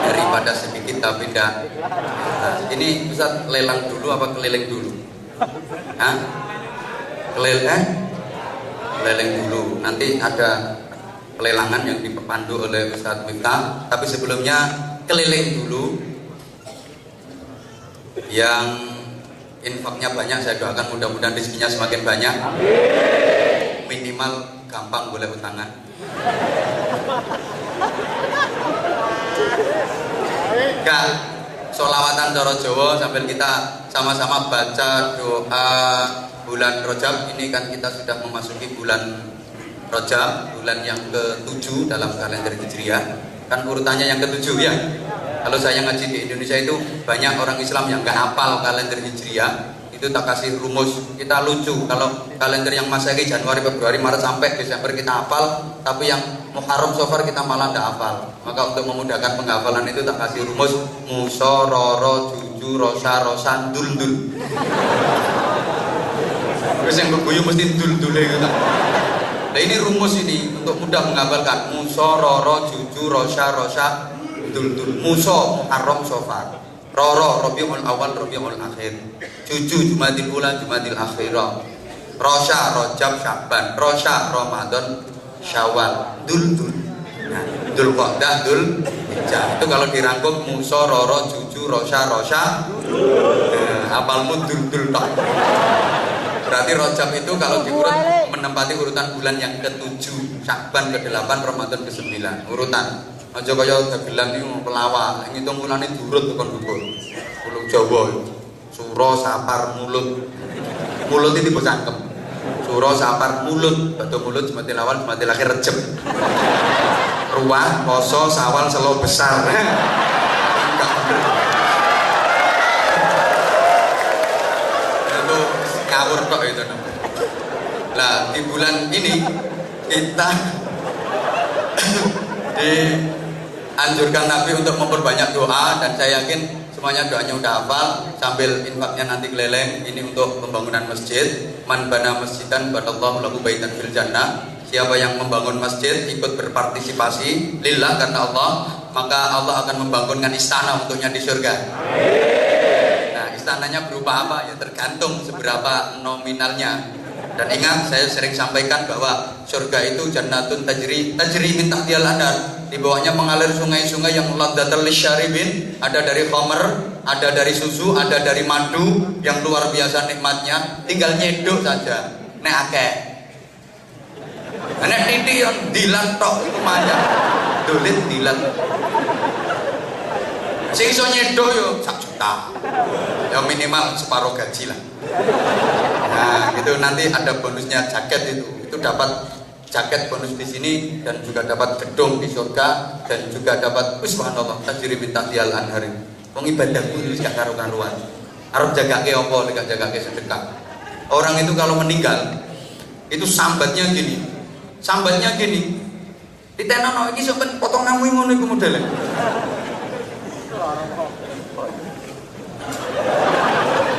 Daripada sedikit tapi tidak. Nah, ini Ustaz lelang dulu apa keliling dulu? Hah? Keliling dulu. Nanti ada pelelangan yang dipandu oleh Ustaz Miftah. Tapi sebelumnya keliling dulu. Yang infaknya banyak saya doakan mudah-mudahan rezekinya semakin banyak. Minimal gampang boleh utangan. Enggak, sholawatan cara Jawa sambil kita sama-sama baca doa bulan Rajab. Ini kan kita sudah memasuki bulan Rajab, bulan yang ke-7 dalam kalender Hijriah. Kan urutannya yang ke-7 ya. Kalau saya ngaji di Indonesia itu banyak orang Islam yang gak hafal kalender Hijriah. Itu tak kasih rumus. Kita lucu kalau kalender yang Masehi Januari, Februari, Maret sampai Desember kita hafal, tapi yang Muharram, Safar kita malah tidak hafal. Maka untuk memudahkan penghafalan itu tak kasih rumus muso, roro, juju, rosa, rosan, dul. Terus yang berguyu mesti dul gitu. Nah ini rumus ini untuk mudah menghafalkan muso, roro, juju, rosa, dul. Muso, Muharram, Safar. Roro, Rabiul Awal, Rabiul Akhir. Juju, Jumadil Ula, Jumadil Akhirah. Rosa, Rajab, Sya'ban. Rosa, Ramadan, Syawal. Dul. Nah, Dul Qa'dah, Dul Hijjah. Itu kalau dirangkum muso, roro, juju, rosa. Apalmu dul tok. Berarti Rajab itu kalau diurut menempati urutan bulan yang ke-7, Sya'ban ke-8, Ramadan ke-9. Urutan. Aja kaya dagelan iki pelawak, ngitung mulane durut tekan dhuwur. Pulau Jawa. Suro, Sapar, Mulut. Mulut iki tipe cangkem. Suro, Sapar, Mulut. Batu mulut Jumatil Awal, Jumatil Akhir, Rejeb. Ruah, Poso, Sawal, Selo besar. Enggak bener. Itu ngawur kok itu. Lah di bulan ini kita dianjurkan Nabi untuk memperbanyak doa, dan saya yakin semuanya doanya udah hafal. Sambil infaknya nanti keliling. Ini untuk pembangunan masjid. Man bana masjidan banallahu lahu baitan fil jannah. Siapa yang membangun masjid ikut berpartisipasi lillah karena Allah, maka Allah akan membangunkan istana untuknya di surga. Nah istananya berupa apa? Ya tergantung seberapa nominalnya. Dan ingat, saya sering sampaikan bahwa surga itu jannatun tajri min tahtihal anhar. Di bawahnya mengalir sungai-sungai yang ladzatal lisyaribin. Ada dari khamr, ada dari susu, ada dari madu yang luar biasa nikmatnya. Tinggal nyeduk saja. Nek akeh. Nek titik yang dilan tok iku maya. Dolit dilan. Sing iso nyeduk yo 1 juta. Ya minimal separuh gaji lah. Nah, gitu nanti ada bonusnya jaket itu dapat jaket bonus di sini, dan juga dapat gedung di surga, dan juga dapat subhanallah tajri min tahtihal anhar. Wong ibadahku wis gak karo-karuan. Arep jagake apa lek jagake sedekah. Orang itu kalau meninggal itu sambatnya gini. Ditenono iki sok ben potong namu ngono iku modele.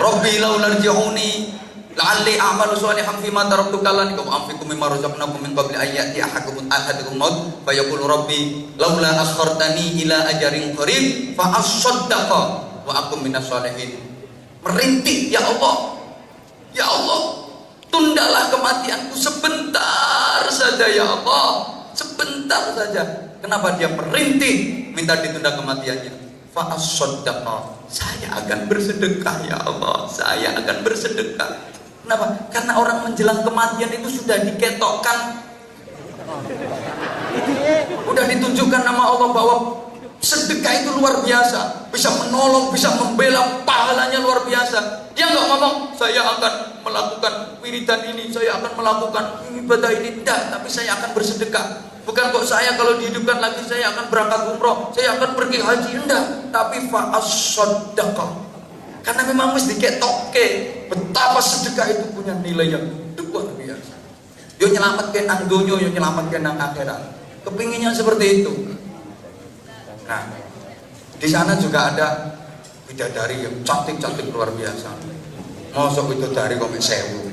Rabbi laula rji'uni la'alli a'malu shalihan fima taraktu kallan kum anfiqu mimma razaqnakum min qabli ayati ahadukum maut fa yaqulu rabbi laula akhartani ila ajarin qarib fa asaddaqa wa akum minas shalihin. Merintih, ya Allah, tundalah kematianku sebentar saja ya Allah, sebentar saja. Kenapa dia merintih minta ditunda kematiannya? Fa asaddaqa, saya akan bersedekah ya Allah, saya akan bersedekah. Kenapa? Karena orang menjelang kematian itu sudah diketokkan, udah ditunjukkan nama Allah bahwa sedekah itu luar biasa, bisa menolong, bisa membela, pahalanya luar biasa. Dia nggak ngomong saya akan melakukan wiridan ini, saya akan melakukan ibadah ini, tidak, tapi saya akan bersedekah. Bukan kok saya kalau dihidupkan lagi saya akan berangkat umroh, saya akan pergi haji, enggak, tapi fa'as-sadaqah. Karena memang mesti diketokke betapa sedekah itu punya nilai yang luar biasa. Yo nyelametkeun nang donya, yo nyelametkeun nang akhirat. Kepinginnya seperti itu. Nah, di sana juga ada bidadari yang cantik-cantik luar biasa. Mosok bidadari kok mek 1000.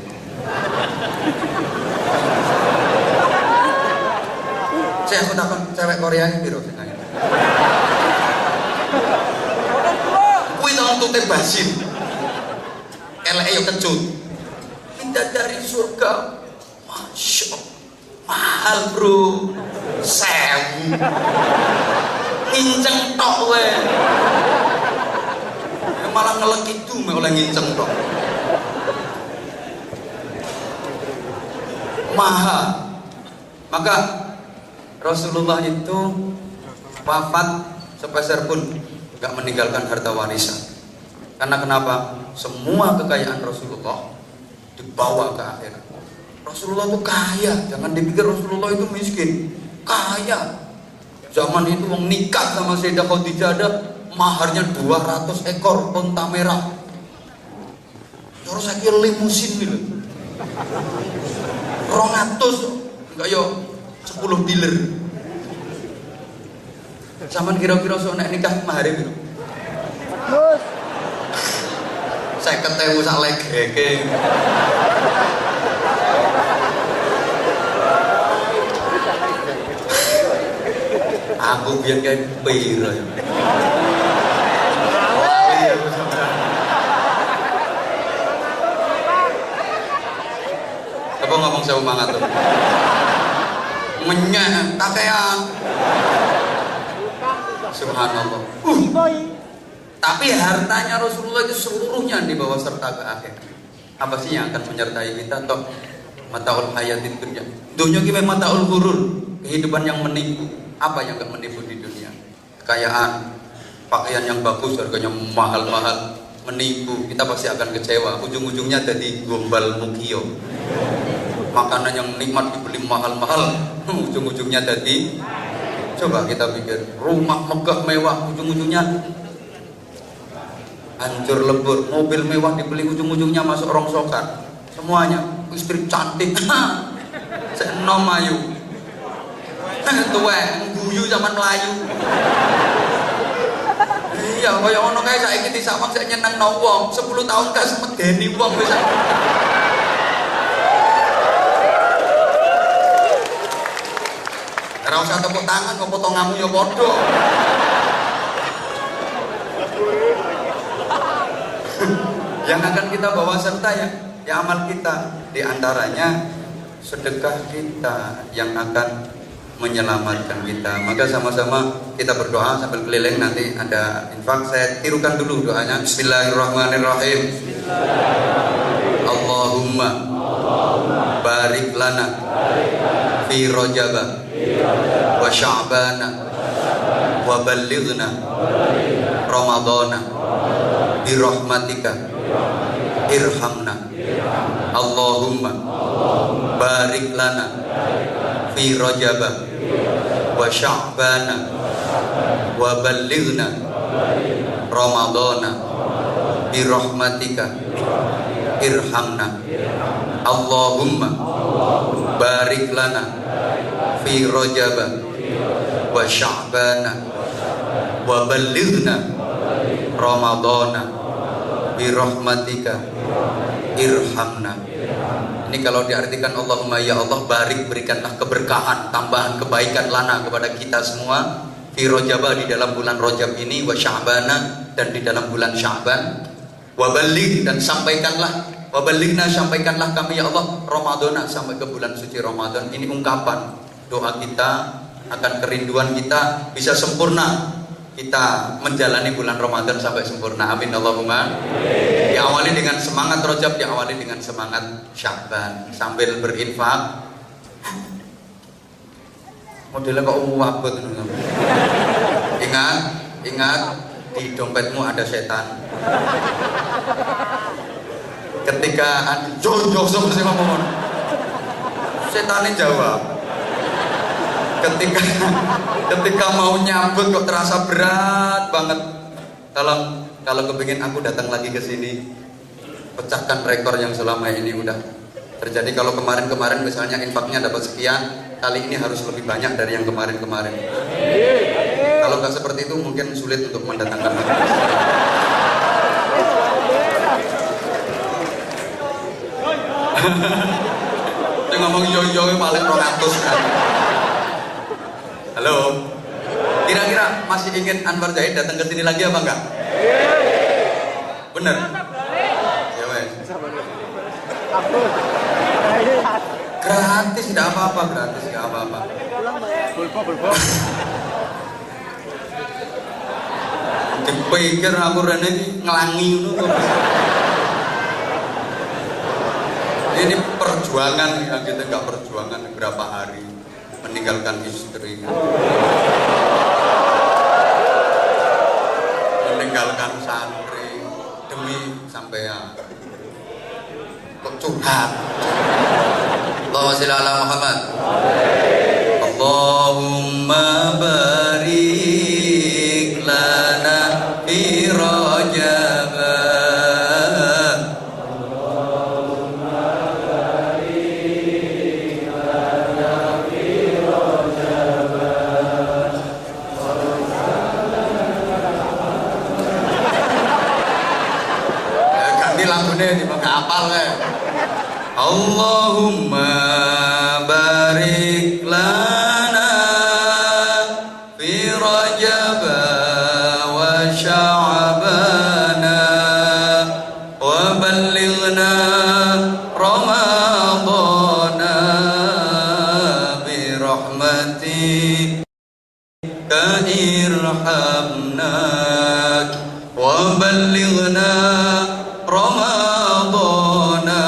Saya aku takon cewek Korea ini piro sing ayu. Kuwi tong tute basin. Eleke yo kecut. Dari surga, masya Allah, mahal bro, 1000, nginceng tok we, malah ngelek itu oleh nginceng tok, mahal. Maka Rasulullah itu wafat sepeser pun gak meninggalkan harta warisan. Karena kenapa? Semua kekayaan Rasulullah dibawa ke akhirat. Rasulullah itu kaya, jangan dipikir Rasulullah itu miskin, kaya. Zaman itu wong nikah sama Sayyidah Khadijah ada maharnya 200 ekor unta merah. Terus saya kira limusin gitu. 200 enggak yo 10 dealer. Zaman kira-kira so nek nikah mahare piro? Saya ketemu sak legeke. Aku biar kayak piro ya. Apa ngomong saya mangat tuh? Menyek kakean. Subhanallah. Tapi hartanya Rasulullah itu seluruhnya dibawa serta ke akhir. Apa sih yang akan menyertai kita? Toh mataul hayatid dunya. Dunia ki mataul ghurur, kehidupan yang menipu. Apa yang gak menipu di dunia? Kekayaan, pakaian yang bagus, harganya mahal-mahal, menipu. Kita pasti akan kecewa. Ujung-ujungnya jadi gombal mukio. Makanan yang nikmat dibeli mahal-mahal, ujung-ujungnya jadi. Coba kita pikir, rumah megah mewah, ujung-ujungnya hancur lebur. Mobil mewah dibeli, ujung-ujungnya masuk rongsokan. Semuanya, istri cantik, senom ayu, tuwe, guyu zaman Melayu. Iya, kaya ono kae saiki disawang sik nyenengno wong, 10 tahun gak semedeni wong wis. Ora usah tepuk tangan, kok potonganmu ya padha. Yang akan kita bawa serta ya amal kita, diantaranya sedekah kita yang akan menyelamatkan kita. Maka sama-sama kita berdoa sambil keliling, nanti ada infak. Saya tirukan dulu doanya. Bismillahirrahmanirrahim. Allahumma barik lana fi rajaba wa sya'bana wa ballighna ramadana bi rahmatika irhamna. Allahumma barik lana fi rajaba wa sya'bana wa ballighna ramadana bi rahmatika irhamna. Allahumma barik lana fi rajaba wa sya'bana wa ballighna ramadana bi rahmatika irhamna. Ini kalau diartikan Allahumma ya Allah barik, berikanlah keberkahan, tambahan kebaikan lana kepada kita semua fi rajaba, di dalam bulan Rajab ini, wa sya'bana, dan di dalam bulan Sya'ban, wa balligh, dan sampaikanlah, wa ballighna, sampaikanlah kami ya Allah Ramadana, sampai ke bulan suci Ramadan. Ini ungkapan doa kita akan kerinduan kita bisa sempurna, kita menjalani bulan Ramadan sampai sempurna. Amin Allahumma. Diawali dengan semangat Rajab, diawali dengan semangat Sya'ban, sambil berinfak. Modelnya kok wabut. Ingat di dompetmu ada setan. Ketika jodoh sama si ngomong, setannya jawab. Ketika mau nyambut kok terasa berat banget. Kalau kepingin aku datang lagi ke sini, pecahkan rekor yang selama ini udah terjadi. Kalau kemarin misalnya infaknya dapat sekian, kali ini harus lebih banyak dari yang kemarin. Kalau nggak seperti itu mungkin sulit untuk mendatangkan. Dia ngomong yo paling 200 kan. Halo. Kira-kira masih ingin Anwar Zahid datang ke sini lagi apa enggak? Bener? Ya wes. Gratis, tidak apa-apa, gratis, tidak apa-apa. Bulpo. Dipikir aku rene iki nglangi ngono kok. Ini perjuangan ya, kita nggak perjuangan berapa hari meninggalkan istri, meninggalkan santri demi sampean. Kok curhat? Allahumma sholli ala Muhammad. Allahumma barik lana fi Rajab. Ganti lagune di pakai apal kae. Allahumma barik lana fi Rajab wa Sya'bana wa ballighna Ramadana bi rahmatika irhamna wa ballighna Ramadana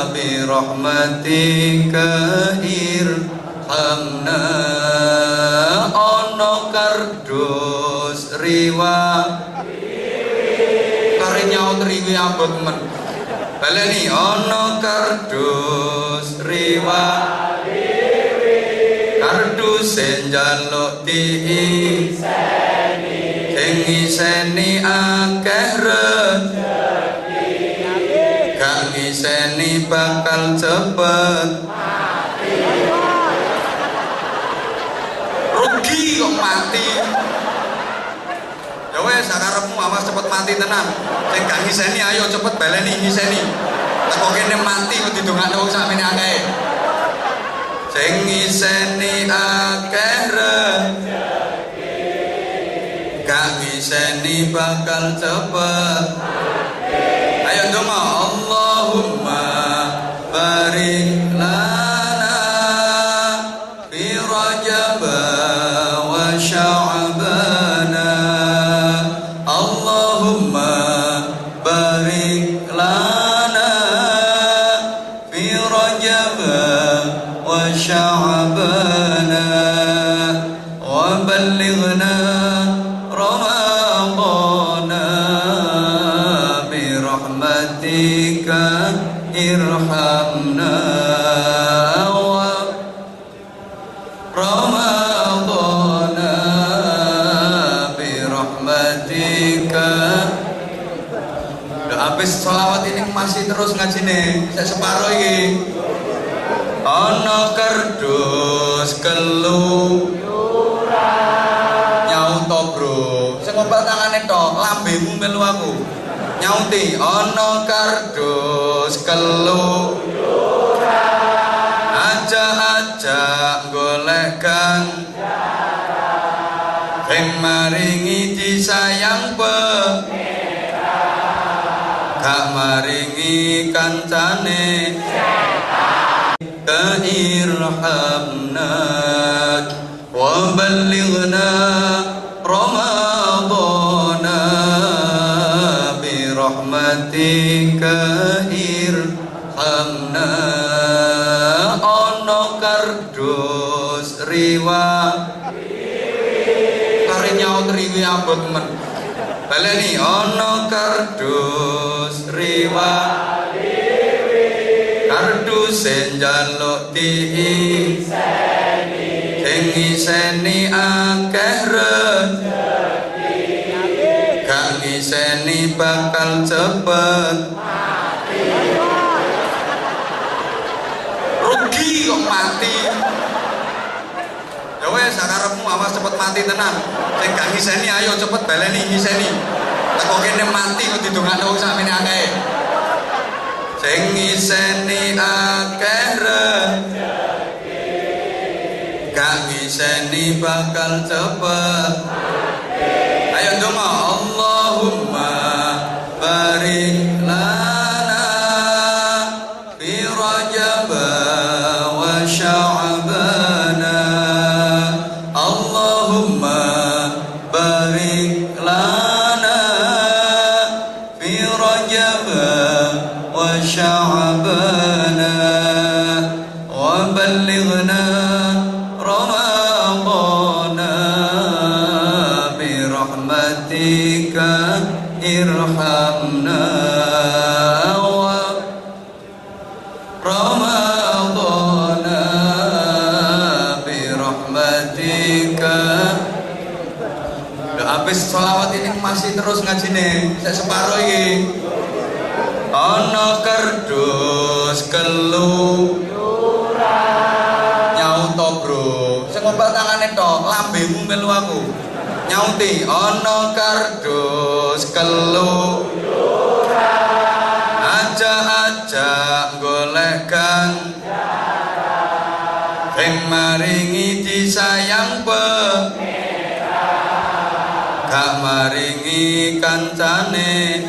bi rahmatika irhamna. Ono kardus riwa kare nyaut riwi abot men baleni. Ono kardus riwa kardus njaluk diiseni sing ngiseni akeh rezeki, gak ngiseni bakal cepet rugi kok mati. Ya wes sakarepmu awas cepet mati tenan. Sing gak ngiseni ayo cepet baleni ngiseni. Teko kene mati kok didongakno wong sakmene akeh. Sing ngiseni akeh rezeki, gak ngiseni bakal cepet. Ayo donga. Allahumma barik lana fi Rajab wa Sya'bana. Allahumma barik lana fi Rajab wa Sya'bana wa ballighna Ramadana bi rahmatika irhamna wa Ramadana bi rahmatika. Udah habis sholawat ini masih terus ngaji nih. Saya separuh ini. Ono kardus keluyuran nyauto bro. Sing ngobat tangane tok, lambemu melu aku. Nyauti ono kardus keluyuran aja golek ganjaran sing maringi disayang pangeran, gak maringi kancane irhamna wa ballighna Ramadana bi rahmatika irhamna. Ono kardus riwa kare nyaut riwi abot men baleni. Ono kardus riwa kardus njaluk diiseni sing ngiseni akeh rezeki, gak ngiseni bakal cepet rugi kok mati. Ya wes sakarepmu awas cepet mati tenan. Sing gak ngiseni ayo cepet baleni ngiseni. Teko kene mati kok didongakno wong sakmene akeh. Sing ngiseni akeh rezeki, gak tak ngiseni bakal cepet. Ayo donga Allahumma barik lana fi Rajab wa Sya'bana. Allahumma barik lana fi Rajab wa Sya'bana wa ballighna Ramadana bi rahmatika irhamna wa Ramadana bi rahmatika. Habis sholawat ini masih terus ngajine, saya separuh ini. Ana kardus kelu nyauto bro, sing ngombat tangane tok, lambemu melu aku. Nyauti ana kardus kelu aja golek sing maringi disayang gak maringi kancane